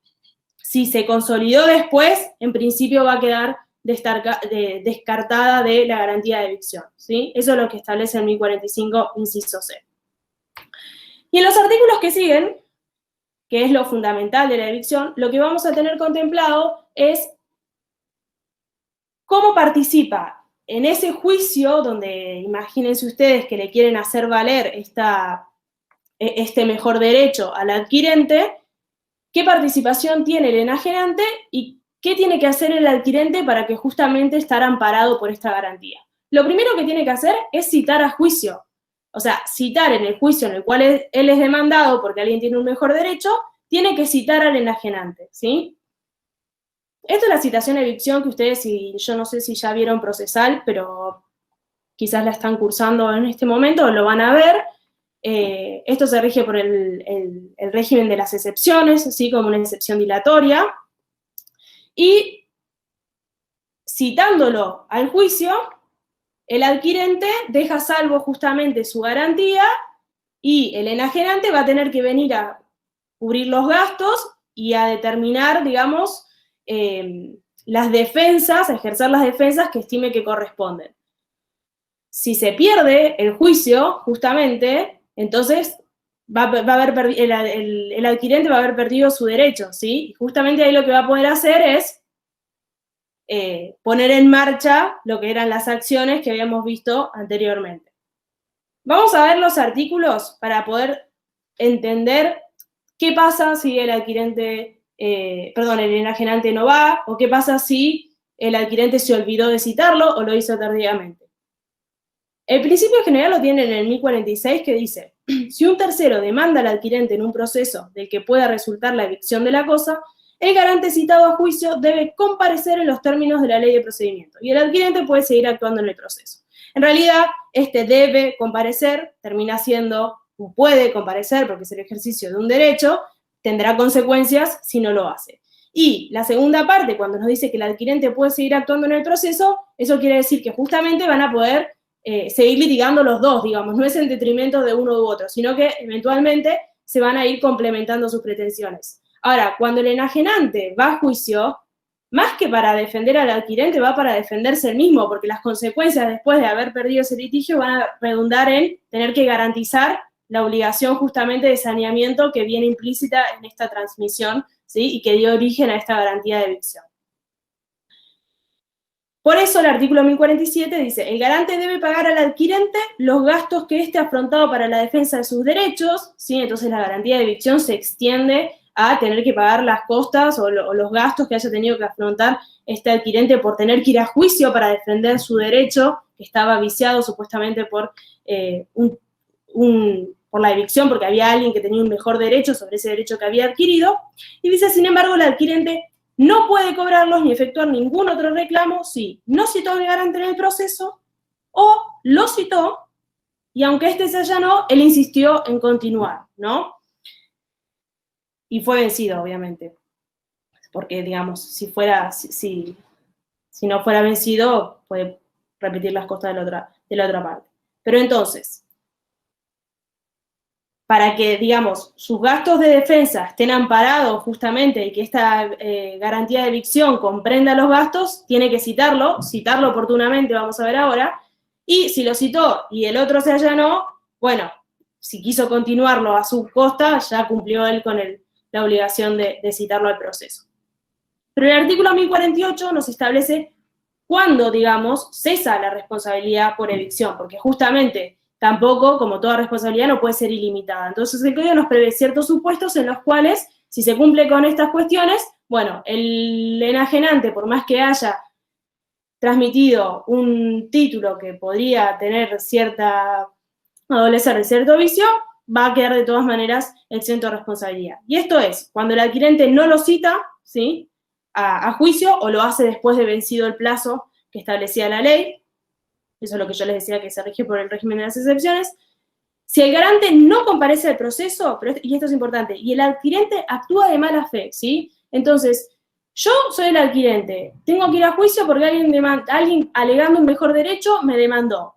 si se consolidó después, en principio va a quedar descartada de la garantía de evicción, ¿sí? Eso es lo que establece el 1045, inciso C. Y en los artículos que siguen, que es lo fundamental de la evicción, lo que vamos a tener contemplado es cómo participa en ese juicio, donde imagínense ustedes que le quieren hacer valer este mejor derecho al adquirente, qué participación tiene el enajenante y qué tiene que hacer el adquirente para que justamente estar amparado por esta garantía. Lo primero que tiene que hacer es citar a juicio. O sea, citar en el juicio en el cual él es demandado porque alguien tiene un mejor derecho, tiene que citar al enajenante, ¿sí? Esta es la citación de evicción que ustedes, y yo no sé si ya vieron procesal, pero quizás la están cursando en este momento, lo van a ver. Esto se rige por el régimen de las excepciones, así como una excepción dilatoria. Y citándolo al juicio, el adquirente deja salvo justamente su garantía y el enajenante va a tener que venir a cubrir los gastos y a determinar, digamos, las defensas, a ejercer las defensas que estime que corresponden. Si se pierde el juicio, justamente, entonces el adquirente va a haber perdido su derecho, ¿sí? Y justamente ahí lo que va a poder hacer es poner en marcha lo que eran las acciones que habíamos visto anteriormente. Vamos a ver los artículos para poder entender qué pasa si el enajenante no va, o qué pasa si el adquirente se olvidó de citarlo o lo hizo tardíamente. El principio general lo tiene en el 1046, que dice: si un tercero demanda al adquirente en un proceso del que pueda resultar la evicción de la cosa, el garante citado a juicio debe comparecer en los términos de la ley de procedimiento, y el adquirente puede seguir actuando en el proceso. En realidad, este debe comparecer termina siendo un puede comparecer, porque es el ejercicio de un derecho, tendrá consecuencias si no lo hace. Y la segunda parte, cuando nos dice que el adquirente puede seguir actuando en el proceso, eso quiere decir que justamente van a poder seguir litigando los dos, digamos, no es en detrimento de uno u otro, sino que eventualmente se van a ir complementando sus pretensiones. Ahora, cuando el enajenante va a juicio, más que para defender al adquirente, va para defenderse él mismo, porque las consecuencias después de haber perdido ese litigio van a redundar en tener que garantizar la obligación justamente de saneamiento que viene implícita en esta transmisión, ¿sí? Y que dio origen a esta garantía de evicción. Por eso el artículo 1047 dice: el garante debe pagar al adquirente los gastos que éste ha afrontado para la defensa de sus derechos, ¿sí? Entonces la garantía de evicción se extiende a tener que pagar las costas o los gastos que haya tenido que afrontar este adquirente por tener que ir a juicio para defender su derecho, que estaba viciado supuestamente por, por la evicción, porque había alguien que tenía un mejor derecho sobre ese derecho que había adquirido. Y dice: sin embargo, el adquirente no puede cobrarlos ni efectuar ningún otro reclamo si no citó al garante en el proceso, o lo citó, y aunque este se allanó, él insistió en continuar, ¿no? Y fue vencido, obviamente. Porque, digamos, si no fuera vencido, puede repetir las costas de la otra parte. Pero entonces, para que, digamos, sus gastos de defensa estén amparados justamente y que esta garantía de evicción comprenda los gastos, tiene que citarlo oportunamente, vamos a ver ahora, y si lo citó y el otro se allanó, bueno, si quiso continuarlo a su costa, ya cumplió él con la obligación de citarlo al proceso. Pero el artículo 1048 nos establece cuándo, digamos, cesa la responsabilidad por evicción, porque justamente tampoco, como toda responsabilidad, no puede ser ilimitada. Entonces el código nos prevé ciertos supuestos en los cuales, si se cumple con estas cuestiones, bueno, el enajenante, por más que haya transmitido un título que podría tener adolecer de cierto vicio, va a quedar de todas maneras exento de responsabilidad. Y esto es, cuando el adquirente no lo cita, ¿sí?, a juicio, o lo hace después de vencido el plazo que establecía la ley. Eso es lo que yo les decía, que se rige por el régimen de las excepciones. Si el garante no comparece al proceso, y esto es importante, y el adquirente actúa de mala fe, ¿sí? Entonces, yo soy el adquirente, tengo que ir a juicio porque alguien alegando un mejor derecho me demandó.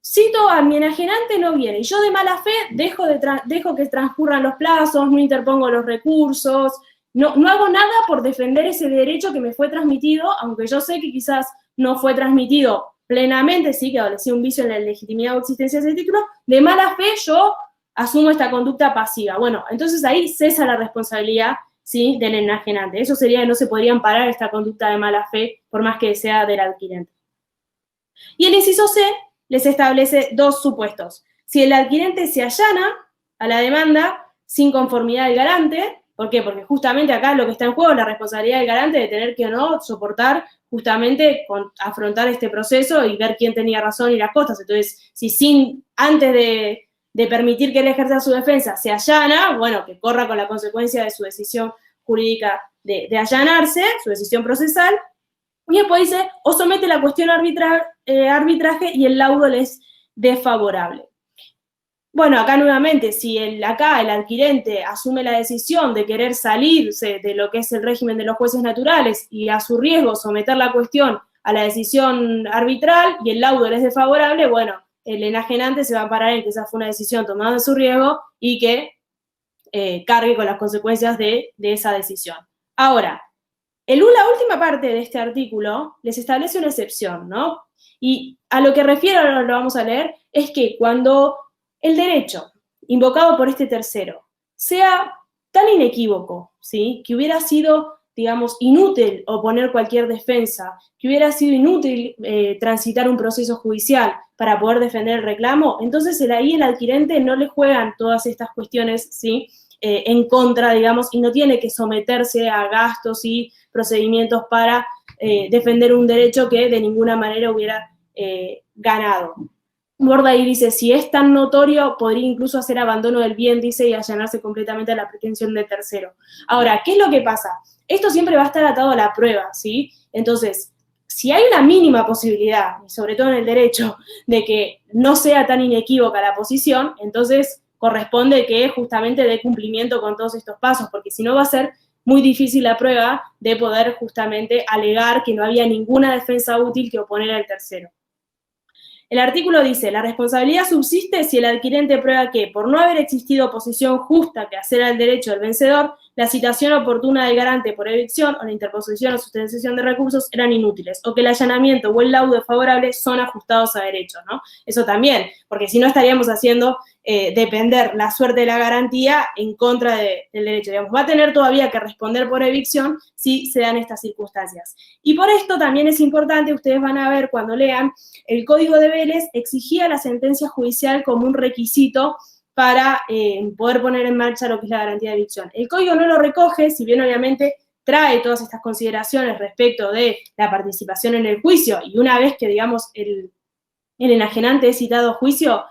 Cito a mi enajenante, no viene, y yo de mala fe dejo que transcurran los plazos, no interpongo los recursos, no hago nada por defender ese derecho que me fue transmitido, aunque yo sé que quizás no fue transmitido plenamente, sí, que adolecía un vicio en la legitimidad o existencia de ese título, de mala fe yo asumo esta conducta pasiva. Bueno, entonces ahí cesa la responsabilidad, ¿sí?, del enajenante. Eso sería que no se podría amparar esta conducta de mala fe, por más que sea del adquirente. Y el inciso C les establece dos supuestos. Si el adquirente se allana a la demanda sin conformidad del garante, ¿por qué? Porque justamente acá lo que está en juego es la responsabilidad del garante de tener que o no soportar justamente afrontar este proceso y ver quién tenía razón y las costas. Entonces, si antes de permitir que él ejerza su defensa se allana, bueno, que corra con la consecuencia de su decisión jurídica de allanarse, su decisión procesal. Y después dice: o somete la cuestión a arbitraje y el laudo le es desfavorable. Bueno, acá nuevamente, si el adquirente asume la decisión de querer salirse de lo que es el régimen de los jueces naturales y a su riesgo someter la cuestión a la decisión arbitral y el laudo le es desfavorable, bueno, el enajenante se va a parar en que esa fue una decisión tomada de su riesgo y que cargue con las consecuencias de esa decisión. Ahora, la última parte de este artículo les establece una excepción, ¿no? Y a lo que refiero, ahora lo vamos a leer, es que cuando el derecho invocado por este tercero sea tan inequívoco, ¿sí? Que hubiera sido, digamos, inútil oponer cualquier defensa, que hubiera sido inútil transitar un proceso judicial para poder defender el reclamo, entonces ahí el adquirente no le juegan todas estas cuestiones, ¿sí? En contra, digamos, y no tiene que someterse a gastos y procedimientos para defender un derecho que de ninguna manera hubiera ganado. Borda ahí dice, si es tan notorio, podría incluso hacer abandono del bien, dice, y allanarse completamente a la pretensión del tercero. Ahora, ¿qué es lo que pasa? Esto siempre va a estar atado a la prueba, ¿sí? Entonces, si hay una mínima posibilidad, sobre todo en el derecho, de que no sea tan inequívoca la posición, entonces corresponde que justamente dé cumplimiento con todos estos pasos, porque si no va a ser muy difícil la prueba de poder justamente alegar que no había ninguna defensa útil que oponer al tercero. El artículo dice, la responsabilidad subsiste si el adquirente prueba que, por no haber existido oposición justa que hacer al derecho del vencedor, la citación oportuna del garante por evicción o la interposición o sustentación de recursos eran inútiles, o que el allanamiento o el laudo favorable son ajustados a derecho, ¿no? Eso también, porque si no estaríamos haciendo depender la suerte de la garantía en contra del derecho. Digamos, va a tener todavía que responder por evicción si se dan estas circunstancias. Y por esto también es importante, ustedes van a ver cuando lean, el Código de Vélez exigía la sentencia judicial como un requisito para poder poner en marcha lo que es la garantía de evicción. El Código no lo recoge, si bien obviamente trae todas estas consideraciones respecto de la participación en el juicio, y una vez que, digamos, el enajenante es citado a juicio,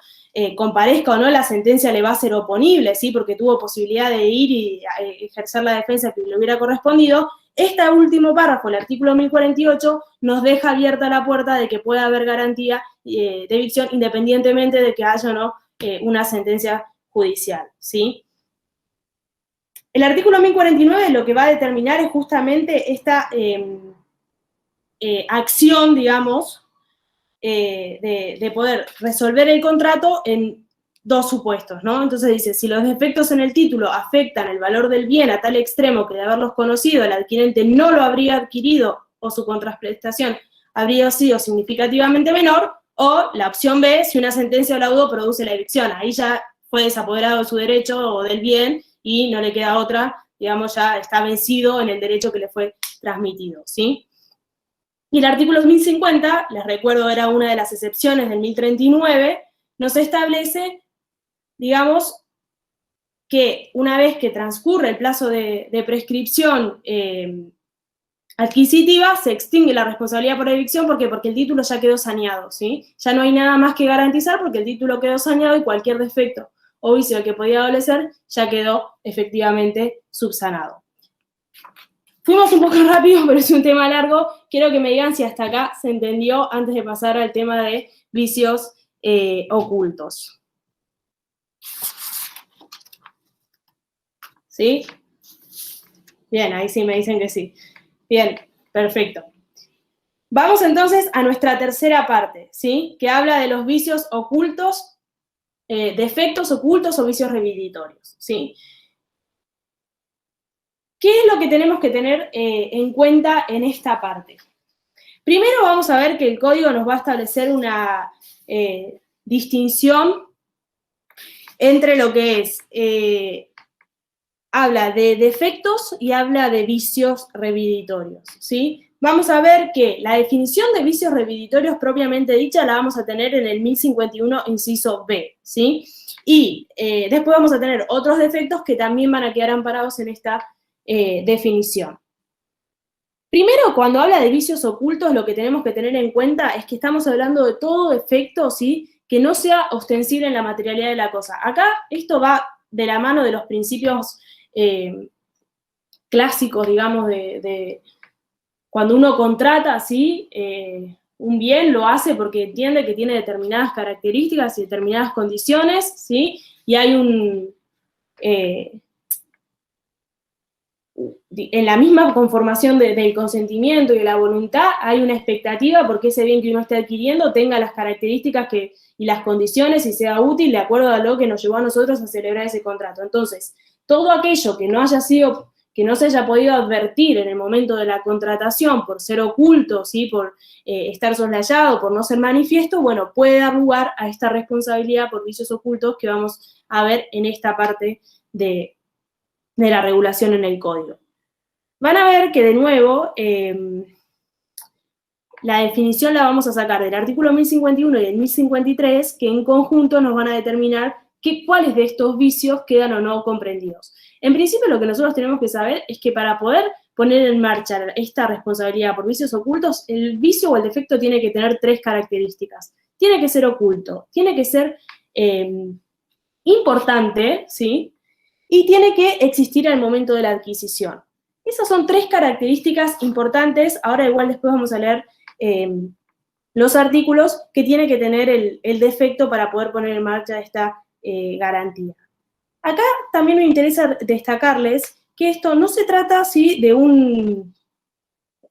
comparezca o no, la sentencia le va a ser oponible, ¿sí? Porque tuvo posibilidad de ir y ejercer la defensa que le hubiera correspondido. Este último párrafo, el artículo 1048, nos deja abierta la puerta de que pueda haber garantía de evicción independientemente de que haya o no una sentencia judicial, ¿sí? El artículo 1049 lo que va a determinar es justamente esta acción, digamos, de poder resolver el contrato en dos supuestos, ¿no? Entonces dice, si los defectos en el título afectan el valor del bien a tal extremo que de haberlos conocido el adquirente no lo habría adquirido o su contraprestación habría sido significativamente menor, o la opción B, si una sentencia o laudo produce la evicción. Ahí ya fue desapoderado de su derecho o del bien y no le queda otra, digamos, ya está vencido en el derecho que le fue transmitido, ¿sí? Y el artículo 1050, les recuerdo, era una de las excepciones del 1039, nos establece, digamos, que una vez que transcurre el plazo de prescripción adquisitiva, se extingue la responsabilidad por evicción, ¿por qué? Porque el título ya quedó saneado, ¿sí? Ya no hay nada más que garantizar porque el título quedó saneado y cualquier defecto o vicio que podía adolecer ya quedó efectivamente subsanado. Fuimos un poco rápido, pero es un tema largo. Quiero que me digan si hasta acá se entendió antes de pasar al tema de vicios ocultos. ¿Sí? Bien, ahí sí me dicen que sí. Bien, perfecto. Vamos entonces a nuestra tercera parte, ¿sí? Que habla de los vicios ocultos, defectos ocultos o vicios revisitorios, ¿sí? ¿Qué es lo que tenemos que tener en cuenta en esta parte? Primero vamos a ver que el código nos va a establecer una distinción entre lo que es, habla de defectos y habla de vicios revisitorios, ¿sí? Vamos a ver que la definición de vicios revisitorios propiamente dicha la vamos a tener en el 1051, inciso B, ¿sí? Y después vamos a tener otros defectos que también van a quedar amparados en esta definición. Primero, cuando habla de vicios ocultos, lo que tenemos que tener en cuenta es que estamos hablando de todo defecto, ¿sí? Que no sea ostensible en la materialidad de la cosa. Acá esto va de la mano de los principios clásicos, digamos, de cuando uno contrata, ¿sí? Un bien lo hace porque entiende que tiene determinadas características y determinadas condiciones, ¿sí? Y hay en la misma conformación del consentimiento y de la voluntad, hay una expectativa porque ese bien que uno esté adquiriendo tenga las características y las condiciones y sea útil de acuerdo a lo que nos llevó a nosotros a celebrar ese contrato. Entonces, todo aquello que no se haya podido advertir en el momento de la contratación por ser oculto, ¿sí? Por estar soslayado, por no ser manifiesto, bueno, puede dar lugar a esta responsabilidad por vicios ocultos que vamos a ver en esta parte de la regulación en el código. Van a ver que, de nuevo, la definición la vamos a sacar del artículo 1051 y del 1053, que en conjunto nos van a determinar cuáles de estos vicios quedan o no comprendidos. En principio, lo que nosotros tenemos que saber es que para poder poner en marcha esta responsabilidad por vicios ocultos, el vicio o el defecto tiene que tener 3 características. Tiene que ser oculto, tiene que ser importante, ¿sí? Y tiene que existir al momento de la adquisición. Esas son 3 características importantes. Ahora igual después vamos a leer los artículos que tiene que tener el defecto para poder poner en marcha esta garantía. Acá también me interesa destacarles que esto no se trata, ¿sí?, de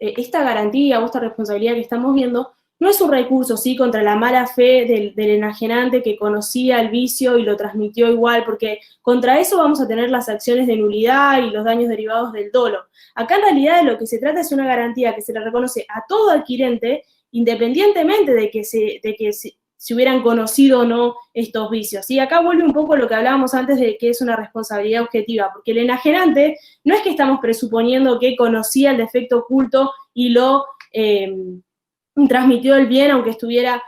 esta garantía o esta responsabilidad que estamos viendo, no es un recurso, ¿sí?, contra la mala fe del enajenante que conocía el vicio y lo transmitió igual, porque contra eso vamos a tener las acciones de nulidad y los daños derivados del dolo. Acá en realidad de lo que se trata es una garantía que se le reconoce a todo adquirente, independientemente de que se hubieran conocido o no estos vicios. Y acá vuelve un poco lo que hablábamos antes de que es una responsabilidad objetiva, porque el enajenante no es que estamos presuponiendo que conocía el defecto oculto y lo transmitió el bien aunque estuviera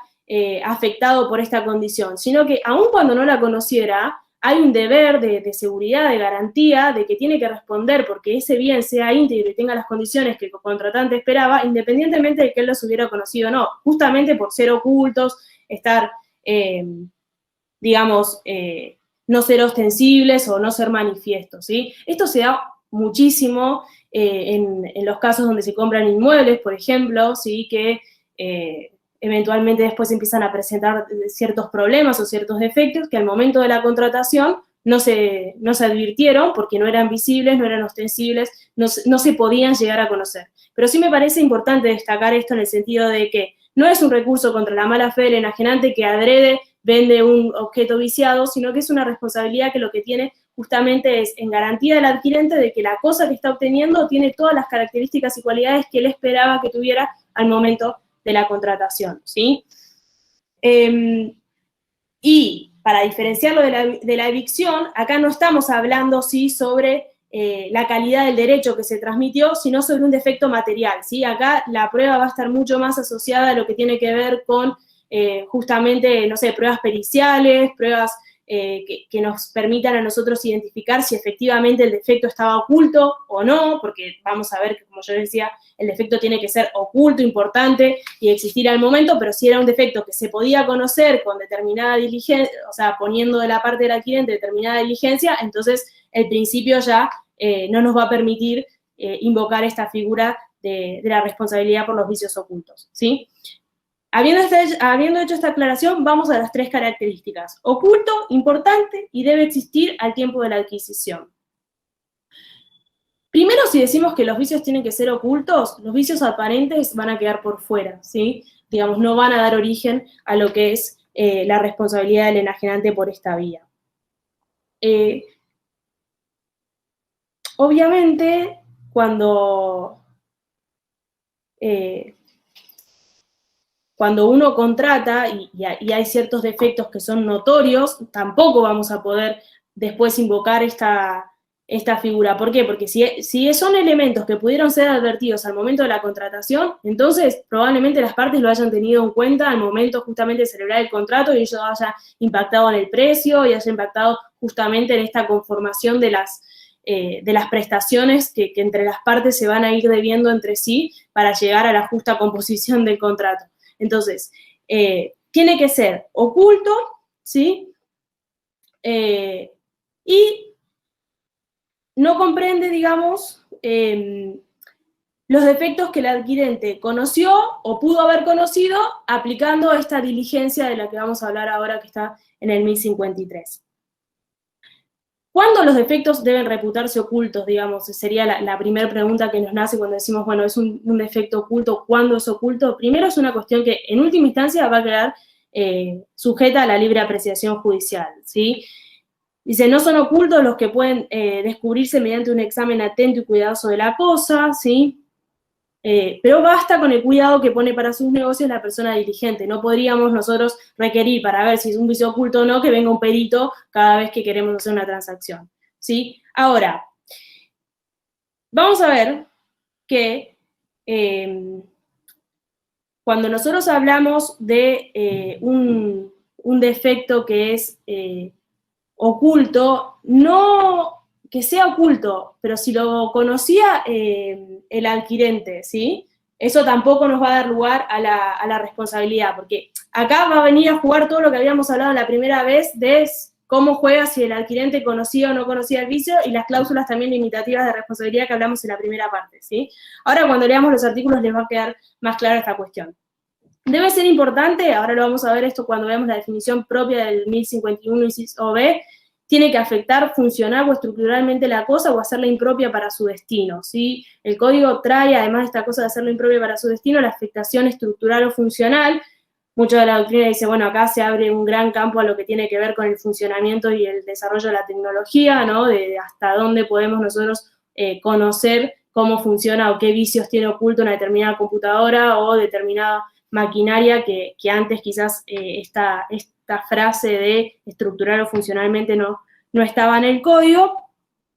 afectado por esta condición, sino que aun cuando no la conociera, hay un deber de seguridad, de garantía, de que tiene que responder porque ese bien sea íntegro y tenga las condiciones que el contratante esperaba, independientemente de que él los hubiera conocido o no, justamente por ser ocultos, estar, digamos, no ser ostensibles o no ser manifiestos, ¿sí? Esto se da muchísimo en los casos donde se compran inmuebles, por ejemplo, ¿sí?, que eventualmente después empiezan a presentar ciertos problemas o ciertos defectos que al momento de la contratación no se advirtieron porque no eran visibles, no eran ostensibles, no se podían llegar a conocer. Pero sí me parece importante destacar esto en el sentido de que no es un recurso contra la mala fe del enajenante que adrede vende un objeto viciado, sino que es una responsabilidad que lo que tiene justamente es en garantía del adquirente de que la cosa que está obteniendo tiene todas las características y cualidades que él esperaba que tuviera al momento de la contratación, ¿sí? Y para diferenciarlo de la evicción, acá no estamos hablando, ¿sí?, sobre la calidad del derecho que se transmitió, sino sobre un defecto material, ¿sí? Acá la prueba va a estar mucho más asociada a lo que tiene que ver con justamente, no sé, pruebas periciales, pruebas que nos permitan a nosotros identificar si efectivamente el defecto estaba oculto o no, porque vamos a ver que, como yo decía, el defecto tiene que ser oculto, importante y existir al momento, pero si era un defecto que se podía conocer con determinada diligencia, o sea, poniendo de la parte del adquirente determinada diligencia, entonces el principio ya no nos va a permitir invocar esta figura de la responsabilidad por los vicios ocultos, ¿sí? Habiendo hecho esta aclaración, vamos a las 3 características. Oculto, importante y debe existir al tiempo de la adquisición. Primero, si decimos que los vicios tienen que ser ocultos, los vicios aparentes van a quedar por fuera, ¿sí? Digamos, no van a dar origen a lo que es la responsabilidad del enajenante por esta vía. Obviamente, cuando uno contrata y hay ciertos defectos que son notorios, tampoco vamos a poder después invocar esta figura. ¿Por qué? Porque si son elementos que pudieron ser advertidos al momento de la contratación, entonces probablemente las partes lo hayan tenido en cuenta al momento justamente de celebrar el contrato y eso haya impactado en el precio y haya impactado justamente en esta conformación de las prestaciones que entre las partes se van a ir debiendo entre sí para llegar a la justa composición del contrato. Entonces, tiene que ser oculto, ¿sí? Y no comprende, digamos, los defectos que el adquirente conoció o pudo haber conocido aplicando esta diligencia de la que vamos a hablar ahora, que está en el 1053. ¿Cuándo los defectos deben reputarse ocultos, digamos? Sería la primera pregunta que nos nace cuando decimos, bueno, es un defecto oculto, ¿cuándo es oculto? Primero es una cuestión que en última instancia va a quedar sujeta a la libre apreciación judicial, ¿sí? Dice, no son ocultos los que pueden descubrirse mediante un examen atento y cuidadoso de la cosa, ¿sí? Pero basta con el cuidado que pone para sus negocios la persona dirigente. No podríamos nosotros requerir para ver si es un vicio oculto o no que venga un perito cada vez que queremos hacer una transacción, ¿sí? Ahora, vamos a ver que cuando nosotros hablamos de un defecto que es oculto, no que sea oculto, pero si lo conocía el adquirente, ¿sí? Eso tampoco nos va a dar lugar a la responsabilidad, porque acá va a venir a jugar todo lo que habíamos hablado la primera vez de cómo juega si el adquirente conocía o no conocía el vicio, y las cláusulas también limitativas de responsabilidad que hablamos en la primera parte, ¿sí? Ahora, cuando leamos los artículos les va a quedar más clara esta cuestión. Debe ser importante, ahora lo vamos a ver esto cuando veamos la definición propia del 1051 inciso B, tiene que afectar funcional o estructuralmente la cosa o hacerla impropia para su destino, ¿sí? El código trae, además de esta cosa de hacerla impropia para su destino, la afectación estructural o funcional. Mucho de la doctrina dice, bueno, acá se abre un gran campo a lo que tiene que ver con el funcionamiento y el desarrollo de la tecnología, ¿no? De hasta dónde podemos nosotros conocer cómo funciona o qué vicios tiene oculto una determinada computadora o determinada maquinaria que antes quizás esta frase de estructural o funcionalmente no estaba en el código,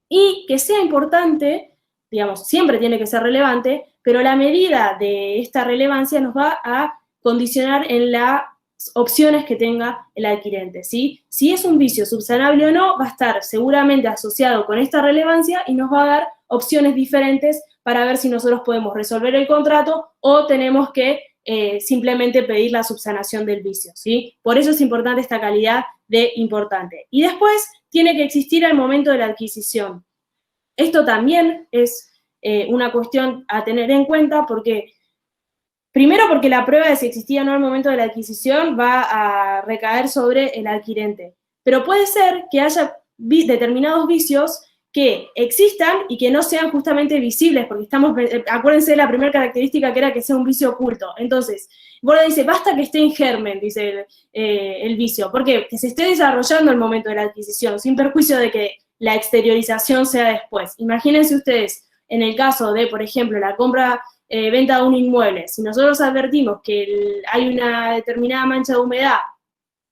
y que sea importante, digamos, siempre tiene que ser relevante, pero la medida de esta relevancia nos va a condicionar en las opciones que tenga el adquirente, ¿sí? Si es un vicio subsanable o no, va a estar seguramente asociado con esta relevancia y nos va a dar opciones diferentes para ver si nosotros podemos resolver el contrato o tenemos que simplemente pedir la subsanación del vicio, ¿sí? Por eso es importante esta calidad de importante. Y después tiene que existir al momento de la adquisición. Esto también es una cuestión a tener en cuenta porque, primero porque la prueba de si existía o no al momento de la adquisición va a recaer sobre el adquirente, pero puede ser que haya determinados vicios que existan y que no sean justamente visibles, porque acuérdense de la primera característica que era que sea un vicio oculto. Entonces, Borda dice, basta que esté en germen, dice el vicio. ¿Por qué? Que se esté desarrollando el momento de la adquisición, sin perjuicio de que la exteriorización sea después. Imagínense ustedes, en el caso de, por ejemplo, la venta de un inmueble, si nosotros advertimos que hay una determinada mancha de humedad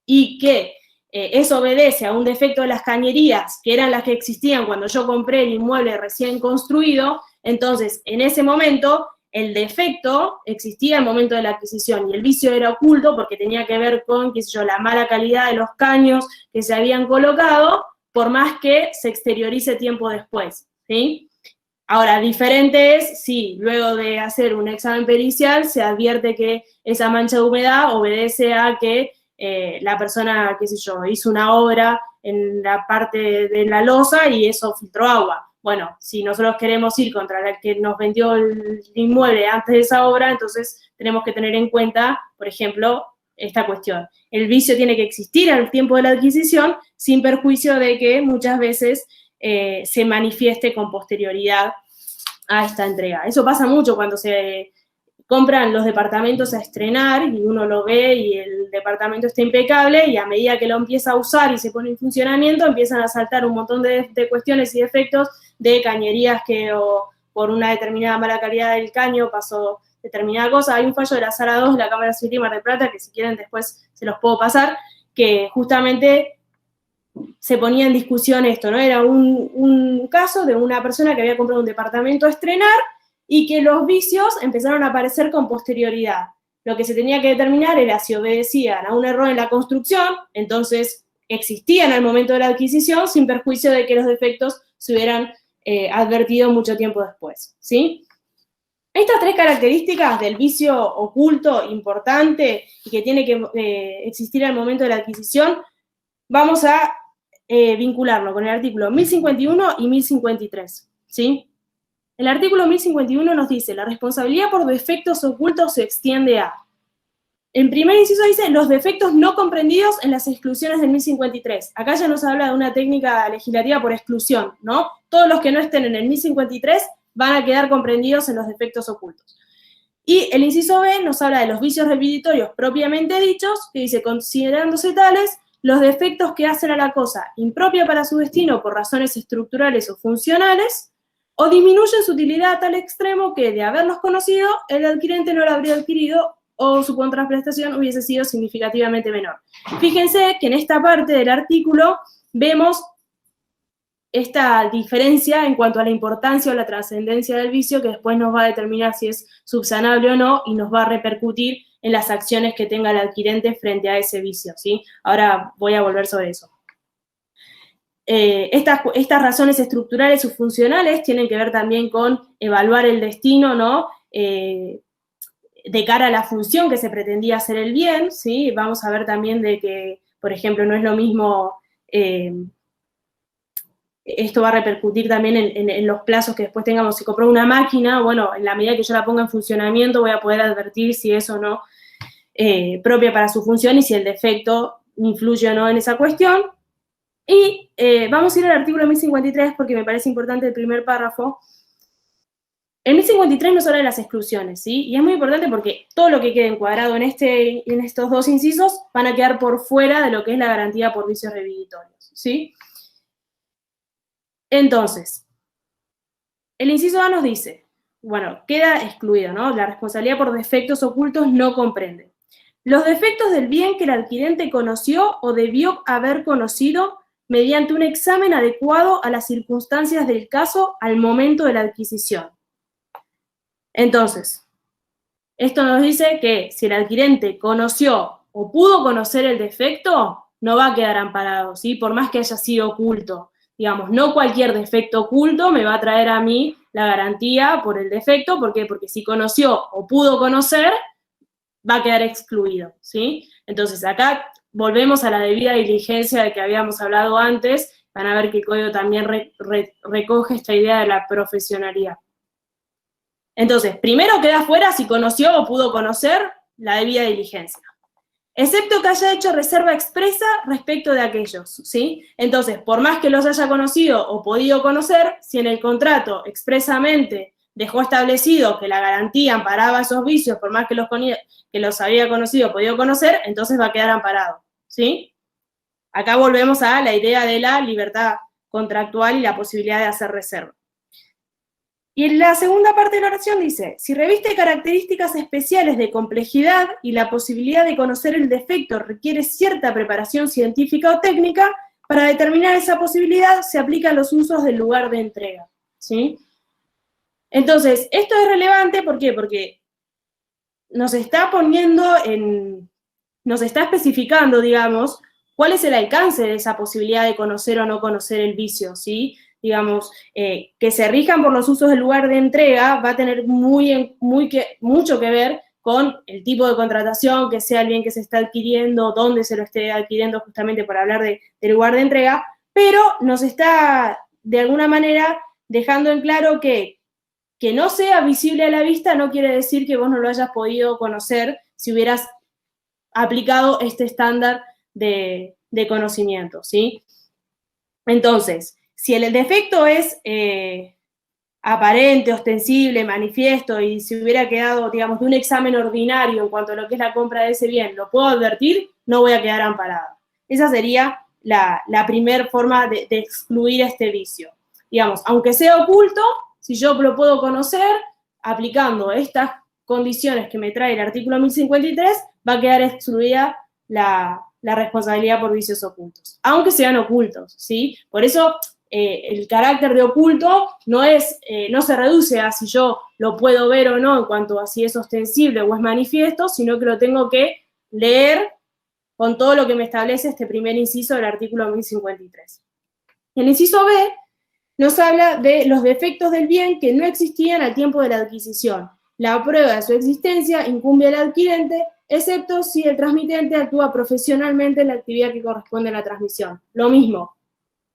y que eso obedece a un defecto de las cañerías, que eran las que existían cuando yo compré el inmueble recién construido, entonces, en ese momento, el defecto existía al momento de la adquisición, y el vicio era oculto porque tenía que ver con, qué sé yo, la mala calidad de los caños que se habían colocado, por más que se exteriorice tiempo después, ¿sí? Ahora, diferente es si luego de hacer un examen pericial se advierte que esa mancha de humedad obedece a que la persona, qué sé yo, hizo una obra en la parte de la losa y eso filtró agua. Bueno, si nosotros queremos ir contra la que nos vendió el inmueble antes de esa obra, entonces tenemos que tener en cuenta, por ejemplo, esta cuestión. El vicio tiene que existir al tiempo de la adquisición, sin perjuicio de que muchas veces se manifieste con posterioridad a esta entrega. Eso pasa mucho cuando se compran los departamentos a estrenar y uno lo ve y el departamento está impecable y a medida que lo empieza a usar y se pone en funcionamiento empiezan a saltar un montón de cuestiones y defectos de cañerías que o por una determinada mala calidad del caño pasó determinada cosa. Hay un fallo de la Sala 2 de la Cámara Civil de Mar del Plata que si quieren después se los puedo pasar, que justamente se ponía en discusión esto, ¿no? Era un caso de una persona que había comprado un departamento a estrenar y que los vicios empezaron a aparecer con posterioridad. Lo que se tenía que determinar era si obedecían a un error en la construcción, entonces existían al momento de la adquisición, sin perjuicio de que los defectos se hubieran advertido mucho tiempo después, ¿sí? Estas tres características del vicio oculto importante y que tiene que existir al momento de la adquisición, vamos a vincularlo con el artículo 1051 y 1053, ¿sí? El artículo 1051 nos dice, la responsabilidad por defectos ocultos se extiende a, en primer inciso dice, los defectos no comprendidos en las exclusiones del 1053. Acá ya nos habla de una técnica legislativa por exclusión, ¿no? Todos los que no estén en el 1053 van a quedar comprendidos en los defectos ocultos. Y el inciso B nos habla de los vicios repetitorios propiamente dichos, que dice, considerándose tales, los defectos que hacen a la cosa impropia para su destino por razones estructurales o funcionales, o disminuyen su utilidad a tal extremo que, de haberlos conocido, el adquirente no lo habría adquirido o su contraprestación hubiese sido significativamente menor. Fíjense que en esta parte del artículo vemos esta diferencia en cuanto a la importancia o la trascendencia del vicio, que después nos va a determinar si es subsanable o no y nos va a repercutir en las acciones que tenga el adquirente frente a ese vicio, ¿sí? Ahora voy a volver sobre eso. Estas razones estructurales o funcionales tienen que ver también con evaluar el destino, ¿no? De cara a la función que se pretendía hacer el bien, ¿sí? Vamos a ver también de que, por ejemplo, no es lo mismo, esto va a repercutir también en los plazos que después tengamos. Si compro una máquina, bueno, en la medida que yo la ponga en funcionamiento voy a poder advertir si es o no propia para su función y si el defecto influye o no en esa cuestión. Y vamos a ir al artículo 1053 porque me parece importante el primer párrafo. El 1053 nos habla de las exclusiones, ¿sí? Y es muy importante porque todo lo que quede encuadrado en estos dos incisos van a quedar por fuera de lo que es la garantía por vicios revisitorios, ¿sí? Entonces, el inciso A nos dice, bueno, queda excluido, ¿no? La responsabilidad por defectos ocultos no comprende. Los defectos del bien que el adquirente conoció o debió haber conocido mediante un examen adecuado a las circunstancias del caso al momento de la adquisición. Entonces, esto nos dice que si el adquirente conoció o pudo conocer el defecto, no va a quedar amparado, ¿sí? Por más que haya sido oculto. Digamos, no cualquier defecto oculto me va a traer a mí la garantía por el defecto. ¿Por qué? Porque si conoció o pudo conocer, va a quedar excluido, ¿sí? Entonces, acá volvemos a la debida diligencia de que habíamos hablado antes. Van a ver que el código también recoge esta idea de la profesionalidad. Entonces, primero queda fuera si conoció o pudo conocer la debida diligencia. Excepto que haya hecho reserva expresa respecto de aquellos, ¿sí? Entonces, por más que los haya conocido o podido conocer, si en el contrato expresamente dejó establecido que la garantía amparaba esos vicios, por más que los había conocido o podido conocer, entonces va a quedar amparado, ¿sí? Acá volvemos a la idea de la libertad contractual y la posibilidad de hacer reserva. Y en la segunda parte de la oración dice, si reviste características especiales de complejidad y la posibilidad de conocer el defecto requiere cierta preparación científica o técnica, para determinar esa posibilidad se aplican los usos del lugar de entrega, ¿sí? Entonces, esto es relevante, ¿por qué? Porque nos está especificando, digamos, cuál es el alcance de esa posibilidad de conocer o no conocer el vicio, ¿sí? Digamos, que se rijan por los usos del lugar de entrega va a tener mucho que ver con el tipo de contratación, que sea el bien que se está adquiriendo, dónde se lo esté adquiriendo, justamente por hablar del lugar de entrega, pero nos está, de alguna manera, dejando en claro que no sea visible a la vista no quiere decir que vos no lo hayas podido conocer si hubieras aplicado este estándar de conocimiento, ¿sí? Entonces, si el defecto es aparente, ostensible, manifiesto, y si hubiera quedado, digamos, de un examen ordinario en cuanto a lo que es la compra de ese bien, lo puedo advertir, no voy a quedar amparada. Esa sería la primera forma de excluir este vicio. Digamos, aunque sea oculto, si yo lo puedo conocer, aplicando estas condiciones que me trae el artículo 1053, va a quedar excluida la responsabilidad por vicios ocultos, aunque sean ocultos, ¿sí? Por eso el carácter de oculto no se reduce a si yo lo puedo ver o no en cuanto a si es ostensible o es manifiesto, sino que lo tengo que leer con todo lo que me establece este primer inciso del artículo 1053. El inciso B nos habla de los defectos del bien que no existían al tiempo de la adquisición. La prueba de su existencia incumbe al adquirente, excepto si el transmitente actúa profesionalmente en la actividad que corresponde a la transmisión. Lo mismo.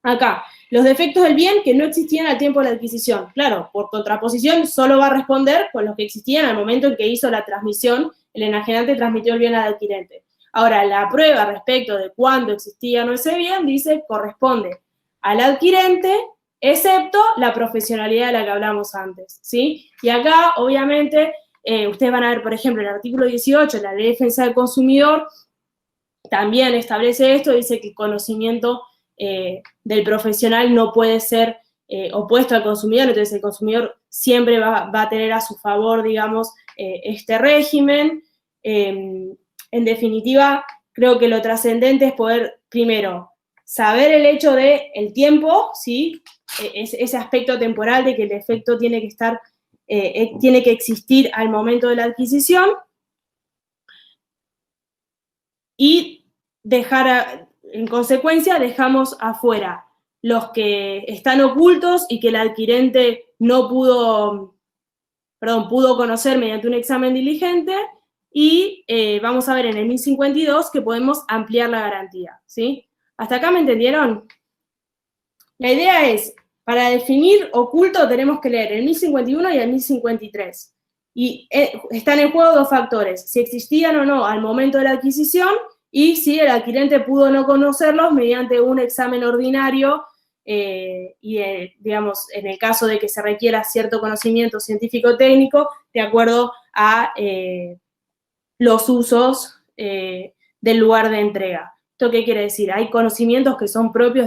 Acá, los defectos del bien que no existían al tiempo de la adquisición. Claro, por contraposición, solo va a responder con los que existían al momento en que hizo la transmisión, el enajenante transmitió el bien al adquirente. Ahora, la prueba respecto de cuándo existía o no ese bien, dice, corresponde al adquirente, excepto la profesionalidad de la que hablamos antes, ¿sí? Y acá, obviamente, ustedes van a ver, por ejemplo, el artículo 18, la Ley de Defensa del Consumidor, también establece esto, dice que el conocimiento del profesional no puede ser opuesto al consumidor, entonces el consumidor siempre va a tener a su favor, digamos, este régimen. En definitiva, creo que lo trascendente es poder, primero, saber el hecho del tiempo, ¿sí? Ese aspecto temporal de que el efecto tiene que estar, tiene que existir al momento de la adquisición, y en consecuencia, dejamos afuera los que están ocultos y que el adquirente no pudo conocer mediante un examen diligente, y vamos a ver en el 1052 que podemos ampliar la garantía, ¿sí? ¿Hasta acá me entendieron? La idea es, para definir oculto tenemos que leer el 1051 y el 1053. Y están en juego dos factores, si existían o no al momento de la adquisición y si el adquirente pudo no conocerlos mediante un examen ordinario digamos, en el caso de que se requiera cierto conocimiento científico-técnico, de acuerdo a los usos del lugar de entrega. ¿Esto qué quiere decir? Hay conocimientos que son propios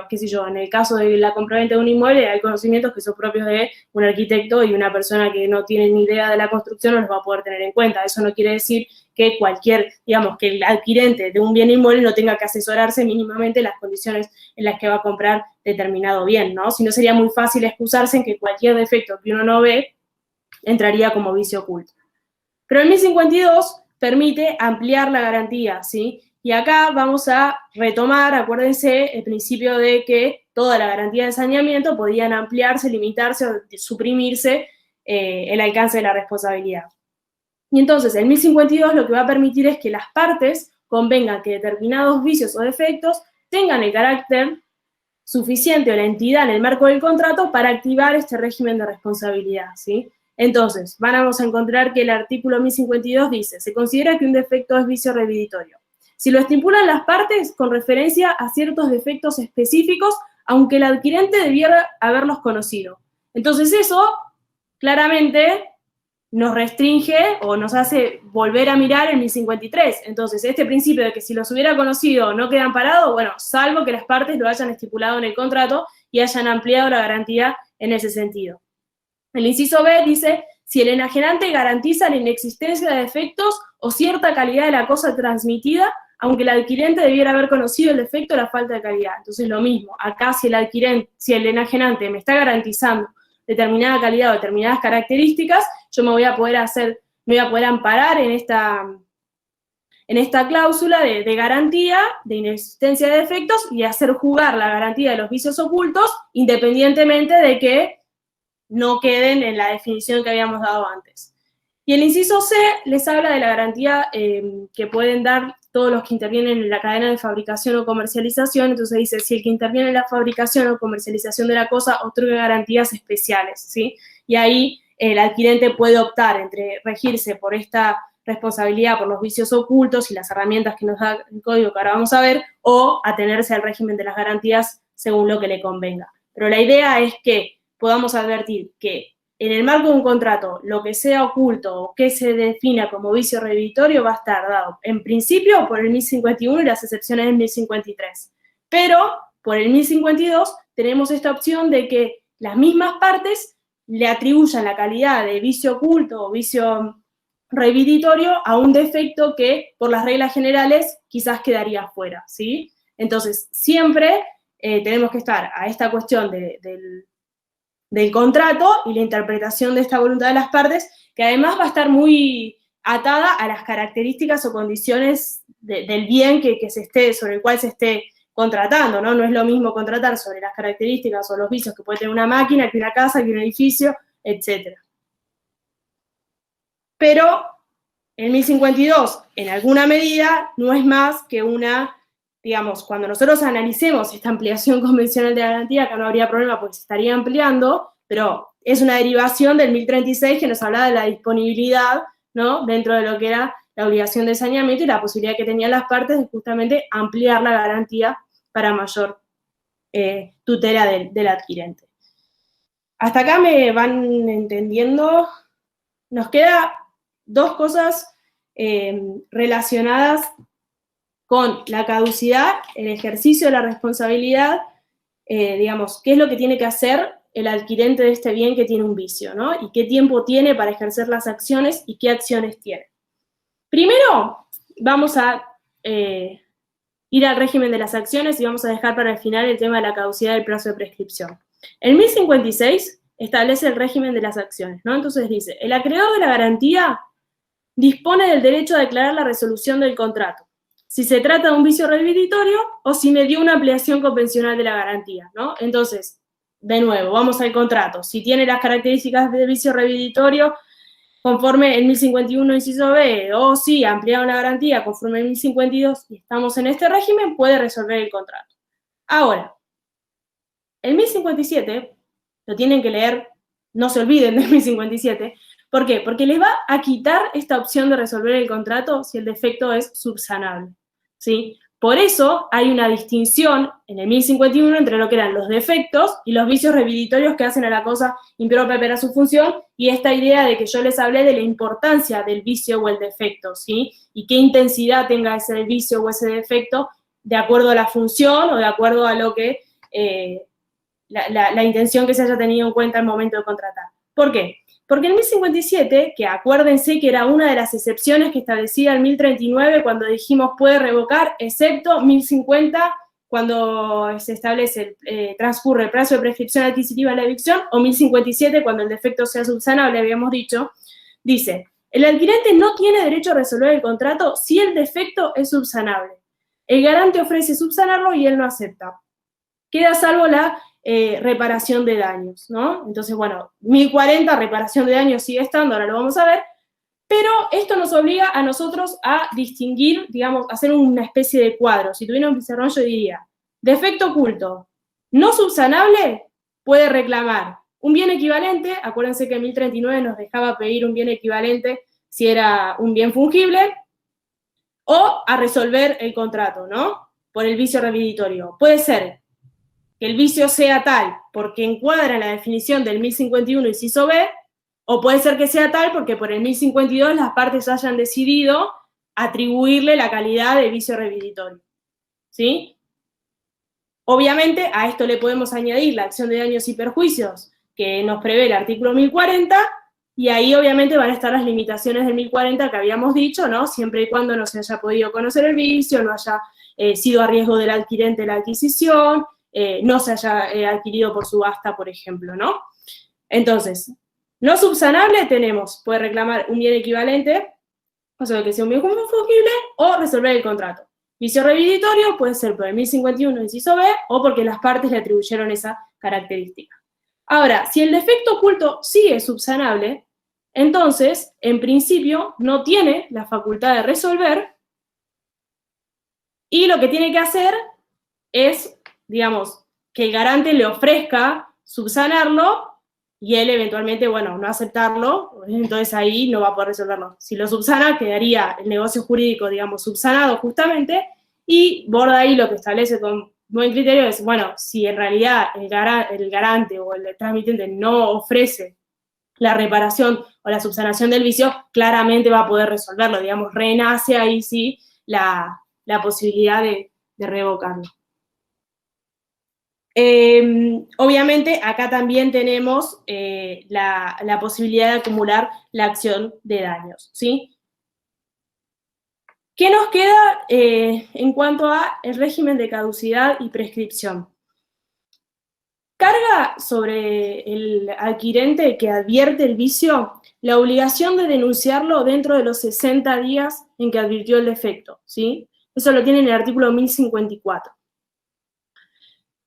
qué sé yo, en el caso de la compraventa de un inmueble, hay conocimientos que son propios de un arquitecto, y una persona que no tiene ni idea de la construcción no los va a poder tener en cuenta. Eso no quiere decir que digamos, que el adquirente de un bien inmueble no tenga que asesorarse mínimamente las condiciones en las que va a comprar determinado bien, ¿no? Si no, sería muy fácil excusarse en que cualquier defecto que uno no ve entraría como vicio oculto. Pero el 1052 permite ampliar la garantía, ¿sí? Y acá vamos a retomar, acuérdense, el principio de que toda la garantía de saneamiento podían ampliarse, limitarse o suprimirse el alcance de la responsabilidad. Y entonces el 1052 lo que va a permitir es que las partes convengan que determinados vicios o defectos tengan el carácter suficiente o la entidad en el marco del contrato para activar este régimen de responsabilidad, ¿sí? Entonces, vamos a encontrar que el artículo 1052 dice, se considera que un defecto es vicio reviditorio si lo estipulan las partes con referencia a ciertos defectos específicos, aunque el adquirente debiera haberlos conocido. Entonces eso, claramente, nos restringe o nos hace volver a mirar el 1053. Entonces, este principio de que si los hubiera conocido no quedan parados, bueno, salvo que las partes lo hayan estipulado en el contrato y hayan ampliado la garantía en ese sentido. El inciso B dice, si el enajenante garantiza la inexistencia de defectos o cierta calidad de la cosa transmitida, aunque el adquirente debiera haber conocido el defecto o la falta de calidad. Entonces, lo mismo, acá si el enajenante me está garantizando determinada calidad o determinadas características, yo me voy a poder amparar en esta cláusula de garantía, de inexistencia de defectos, y hacer jugar la garantía de los vicios ocultos, independientemente de que no queden en la definición que habíamos dado antes. Y el inciso C les habla de la garantía que pueden dar todos los que intervienen en la cadena de fabricación o comercialización. Entonces dice, si el que interviene en la fabricación o comercialización de la cosa otorga garantías especiales, ¿sí? Y ahí el adquirente puede optar entre regirse por esta responsabilidad por los vicios ocultos y las herramientas que nos da el código que ahora vamos a ver, o atenerse al régimen de las garantías según lo que le convenga. Pero la idea es que podamos advertir que en el marco de un contrato, lo que sea oculto o que se defina como vicio reviditorio va a estar dado, en principio, por el 1051 y las excepciones del 1053. Pero, por el 1052, tenemos esta opción de que las mismas partes le atribuyan la calidad de vicio oculto o vicio reviditorio a un defecto que, por las reglas generales, quizás quedaría fuera, ¿sí? Entonces, siempre tenemos que estar a esta cuestión del contrato y la interpretación de esta voluntad de las partes, que además va a estar muy atada a las características o condiciones del bien sobre el cual se esté contratando, ¿no? No es lo mismo contratar sobre las características o los vicios que puede tener una máquina, que una casa, que un edificio, etc. Pero el 1052, en alguna medida, no es más que digamos, cuando nosotros analicemos esta ampliación convencional de garantía, acá no habría problema porque se estaría ampliando, pero es una derivación del 1036 que nos hablaba de la disponibilidad, ¿no? Dentro de lo que era la obligación de saneamiento y la posibilidad que tenían las partes de justamente ampliar la garantía para mayor tutela del adquirente. Hasta acá me van entendiendo. Nos queda dos cosas relacionadas con la caducidad, el ejercicio de la responsabilidad, digamos, qué es lo que tiene que hacer el adquirente de este bien que tiene un vicio, ¿no? Y qué tiempo tiene para ejercer las acciones y qué acciones tiene. Primero, vamos a ir al régimen de las acciones y vamos a dejar para el final el tema de la caducidad del plazo de prescripción. El 1056 establece el régimen de las acciones, ¿no? Entonces dice, el acreedor de la garantía dispone del derecho a declarar la resolución del contrato, si se trata de un vicio reviritorio o si medió una ampliación convencional de la garantía, ¿no? Entonces, de nuevo, vamos al contrato. Si tiene las características de vicio reviritorio conforme el 1051 inciso B, o si ampliaron la garantía conforme el 1052 y estamos en este régimen, puede resolver el contrato. Ahora, el 1057, lo tienen que leer, no se olviden del 1057, ¿por qué? Porque les va a quitar esta opción de resolver el contrato si el defecto es subsanable, ¿sí? Por eso hay una distinción en el 1051 entre lo que eran los defectos y los vicios reviritorios que hacen a la cosa impropia para su función, y esta idea de que yo les hablé de la importancia del vicio o el defecto, ¿sí? Y qué intensidad tenga ese vicio o ese defecto de acuerdo a la función o de acuerdo a lo que la intención que se haya tenido en cuenta al momento de contratar. ¿Por qué? Porque el 1057, que acuérdense que era una de las excepciones que establecía el 1039 cuando dijimos puede revocar, excepto 1050 cuando se establece, transcurre el plazo de prescripción adquisitiva de la evicción, o 1057 cuando el defecto sea subsanable, habíamos dicho, dice, el adquirente no tiene derecho a resolver el contrato si el defecto es subsanable. El garante ofrece subsanarlo y él no acepta. Queda salvo la reparación de daños, ¿no? Entonces, bueno, 1040, reparación de daños sigue estando, ahora lo vamos a ver, pero esto nos obliga a nosotros a distinguir, digamos, hacer una especie de cuadro. Si tuviera un pizarrón yo diría, defecto oculto, no subsanable, puede reclamar un bien equivalente, acuérdense que 1039 nos dejaba pedir un bien equivalente si era un bien fungible, o a resolver el contrato, ¿no? Por el vicio reviritorio. Puede ser que el vicio sea tal porque encuadra en la definición del 1051 inciso B, o puede ser que sea tal porque por el 1052 las partes hayan decidido atribuirle la calidad de vicio reviritorio, ¿sí? Obviamente a esto le podemos añadir la acción de daños y perjuicios que nos prevé el artículo 1040, y ahí obviamente van a estar las limitaciones del 1040 que habíamos dicho, ¿no? Siempre y cuando no se haya podido conocer el vicio, no haya sido a riesgo del adquirente la adquisición, no se haya adquirido por subasta, por ejemplo, ¿no? Entonces, no subsanable tenemos, puede reclamar un bien equivalente, o sea, que sea un bien fungible, o resolver el contrato. Vicio reviritorio puede ser por el 1051 inciso B, o porque las partes le atribuyeron esa característica. Ahora, si el defecto oculto sí es subsanable, entonces, en principio, no tiene la facultad de resolver, y lo que tiene que hacer es, digamos, que el garante le ofrezca subsanarlo y él eventualmente, bueno, no aceptarlo, entonces ahí no va a poder resolverlo. Si lo subsana, quedaría el negocio jurídico, digamos, subsanado justamente, y Borda ahí lo que establece con buen criterio es, bueno, si en realidad el garante o el transmitente no ofrece la reparación o la subsanación del vicio, claramente va a poder resolverlo, digamos, renace ahí sí la posibilidad de revocarlo. Obviamente, acá también tenemos la posibilidad de acumular la acción de daños, ¿sí? ¿Qué nos queda en cuanto a el régimen de caducidad y prescripción? Carga sobre el adquirente que advierte el vicio la obligación de denunciarlo dentro de los 60 días en que advirtió el defecto, ¿sí? Eso lo tiene en el artículo 1054.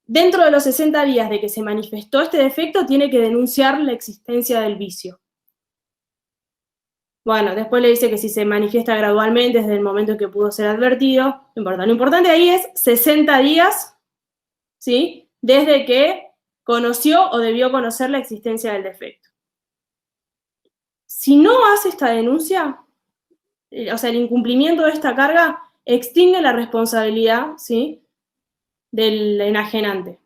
Dentro de los 60 días de que se manifestó este defecto, tiene que denunciar la existencia del vicio. Bueno, después le dice que si se manifiesta gradualmente desde el momento en que pudo ser advertido, no importa. Lo importante ahí es 60 días, ¿sí? Desde que conoció o debió conocer la existencia del defecto. Si no hace esta denuncia, o sea, el incumplimiento de esta carga extingue la responsabilidad, ¿sí?, del enajenante.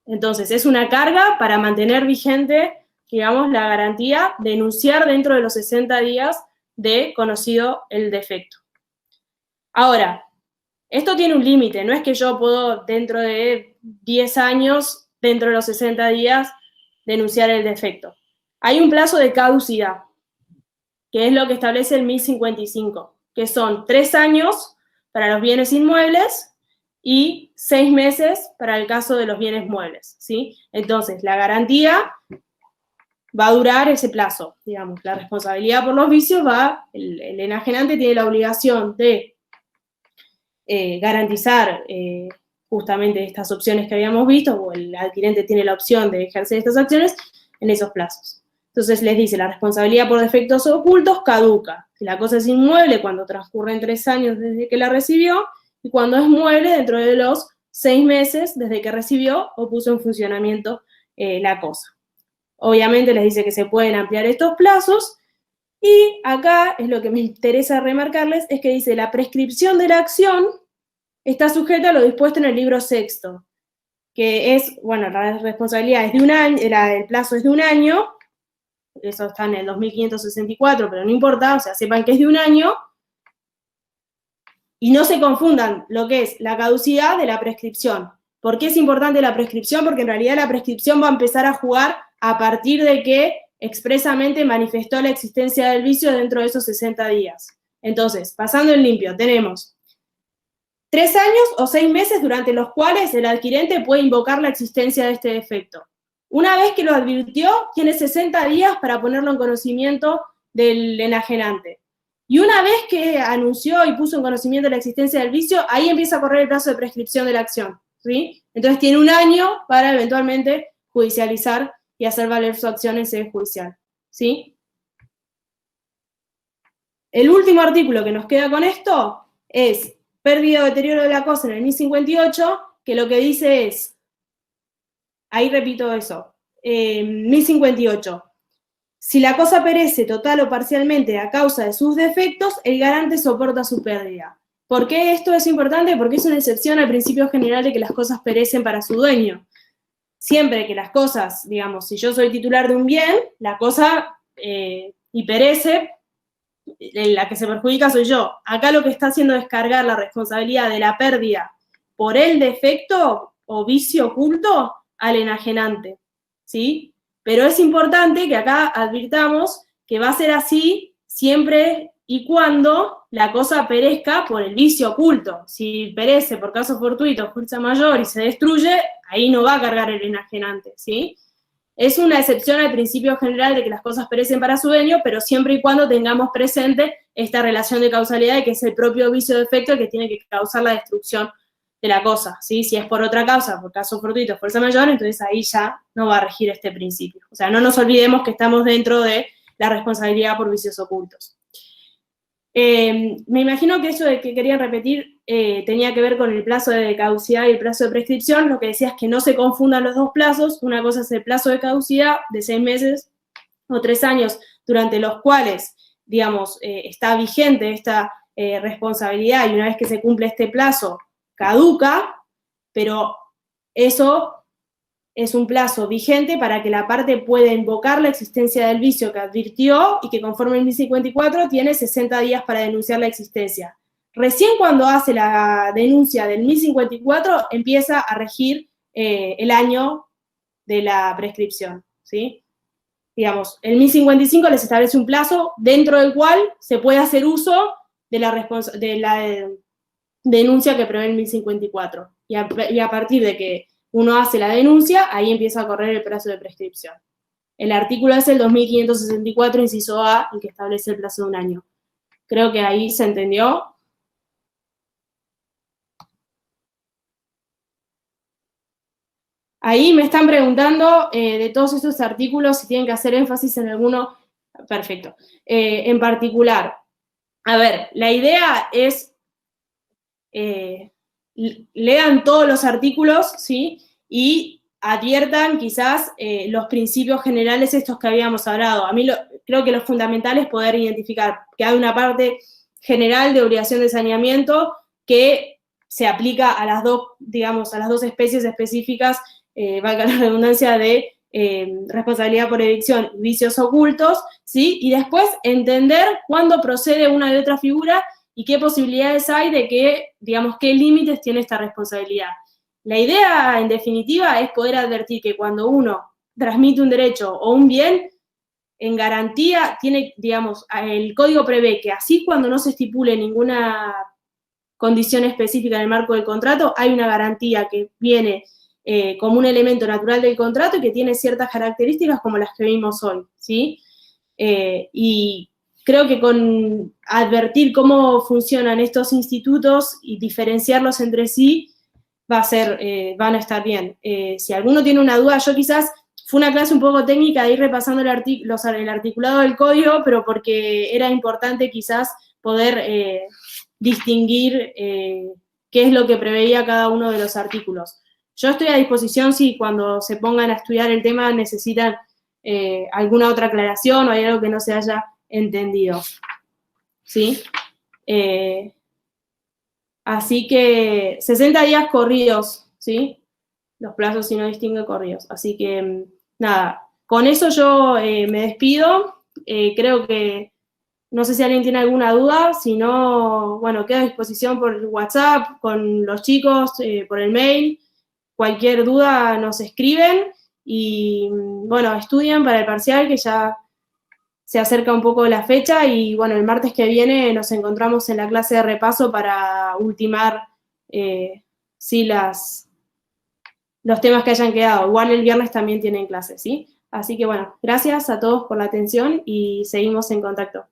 Entonces, es una carga para mantener vigente, digamos, la garantía, denunciar dentro de los 60 días de conocido el defecto. Ahora, Esto tiene un límite, no es que yo puedo dentro de 10 años, dentro de los 60 días, denunciar el defecto. Hay un plazo de caducidad, que es lo que establece el 1055, que son 3 años para los bienes inmuebles y 6 meses para el caso de los bienes muebles, ¿sí? Entonces, la garantía va a durar ese plazo, digamos, la responsabilidad por los vicios el enajenante tiene la obligación de garantizar justamente estas opciones que habíamos visto, o el adquirente tiene la opción de ejercer estas acciones en esos plazos. Entonces les dice, la responsabilidad por defectos ocultos caduca. Si la cosa es inmueble, cuando transcurren 3 años desde que la recibió, y cuando es mueble, dentro de los 6 meses desde que recibió o puso en funcionamiento la cosa. Obviamente les dice que se pueden ampliar estos plazos, y acá es lo que me interesa remarcarles, es que dice, la prescripción de la acción está sujeta a lo dispuesto en el libro sexto, que es, bueno, la responsabilidad es de un año, el plazo es de un año, eso está en el 2564, pero no importa, o sea, sepan que es de un año, y no se confundan lo que es la caducidad de la prescripción. ¿Por qué es importante la prescripción? Porque en realidad la prescripción va a empezar a jugar a partir de que expresamente manifestó la existencia del vicio dentro de esos 60 días. Entonces, pasando en limpio, tenemos 3 años o 6 meses durante los cuales el adquirente puede invocar la existencia de este defecto. Una vez que lo advirtió, tiene 60 días para ponerlo en conocimiento del enajenante. Y una vez que anunció y puso en conocimiento la existencia del vicio, ahí empieza a correr el plazo de prescripción de la acción, ¿sí? Entonces tiene un año para eventualmente judicializar y hacer valer su acción en sede judicial, ¿sí? El último artículo que nos queda con esto es pérdida o deterioro de la cosa en el 1058, que lo que dice es, ahí repito eso, 1058, si la cosa perece total o parcialmente a causa de sus defectos, el garante soporta su pérdida. ¿Por qué esto es importante? Porque es una excepción al principio general de que las cosas perecen para su dueño. Siempre que las cosas, digamos, si yo soy titular de un bien, la cosa y perece, la que se perjudica soy yo. Acá lo que está haciendo es cargar la responsabilidad de la pérdida por el defecto o vicio oculto al enajenante, ¿sí? Pero es importante que acá advirtamos que va a ser así siempre y cuando la cosa perezca por el vicio oculto. Si perece por caso fortuito, fuerza mayor y se destruye, ahí no va a cargar el enajenante, ¿sí? Es una excepción al principio general de que las cosas perecen para su dueño, pero siempre y cuando tengamos presente esta relación de causalidad, de que es el propio vicio de efecto el que tiene que causar la destrucción de la cosa, ¿sí? Si es por otra causa, por caso fortuito, fuerza mayor, entonces ahí ya no va a regir este principio. O sea, no nos olvidemos que estamos dentro de la responsabilidad por vicios ocultos. Me imagino que eso de que querían repetir tenía que ver con el plazo de caducidad y el plazo de prescripción. Lo que decía es que no se confundan los dos plazos. Una cosa es el plazo de caducidad de 6 meses o 3 años, durante los cuales, digamos, está vigente esta responsabilidad, y una vez que se cumple este plazo, caduca, pero eso es un plazo vigente para que la parte pueda invocar la existencia del vicio que advirtió y que conforme el 1054 tiene 60 días para denunciar la existencia. Recién cuando hace la denuncia del 1054 empieza a regir el año de la prescripción, ¿sí? Digamos, el 1055 les establece un plazo dentro del cual se puede hacer uso de la denuncia que prevé el 1054. Y a partir de que uno hace la denuncia, ahí empieza a correr el plazo de prescripción. El artículo es el 2564, inciso A, el que establece el plazo de un año. Creo que ahí se entendió. Ahí me están preguntando de todos estos artículos si tienen que hacer énfasis en alguno. Perfecto. En particular, a ver, la idea es lean todos los artículos, ¿sí? Y adviertan quizás los principios generales estos que habíamos hablado. A mí creo que lo fundamental es poder identificar que hay una parte general de obligación de saneamiento que se aplica a las dos, digamos, a las dos especies específicas, valga la redundancia, de responsabilidad por evicción y vicios ocultos, ¿sí? Y después entender cuándo procede una de otra figura y qué posibilidades hay de que, digamos, qué límites tiene esta responsabilidad. La idea, en definitiva, es poder advertir que cuando uno transmite un derecho o un bien, en garantía tiene, digamos, el código prevé que así cuando no se estipule ninguna condición específica en el marco del contrato, hay una garantía que viene como un elemento natural del contrato y que tiene ciertas características como las que vimos hoy, ¿sí? Y creo que con advertir cómo funcionan estos institutos y diferenciarlos entre sí, van a estar bien. Si alguno tiene una duda, yo quizás fue una clase un poco técnica de ir repasando el articulado del código, pero porque era importante quizás poder distinguir qué es lo que preveía cada uno de los artículos. Yo estoy a disposición si cuando se pongan a estudiar el tema necesitan alguna otra aclaración o hay algo que no se haya entendido. ¿Sí? Así que 60 días corridos, ¿sí? Los plazos si no distingue corridos. Así que, nada, con eso yo me despido. Creo que, no sé si alguien tiene alguna duda, si no, bueno, quedo a disposición por WhatsApp, con los chicos, por el mail. Cualquier duda nos escriben y, bueno, estudian para el parcial que ya se acerca un poco la fecha y, bueno, el martes que viene nos encontramos en la clase de repaso para ultimar, sí, los temas que hayan quedado. Igual el viernes también tienen clases, ¿sí? Así que, bueno, gracias a todos por la atención y seguimos en contacto.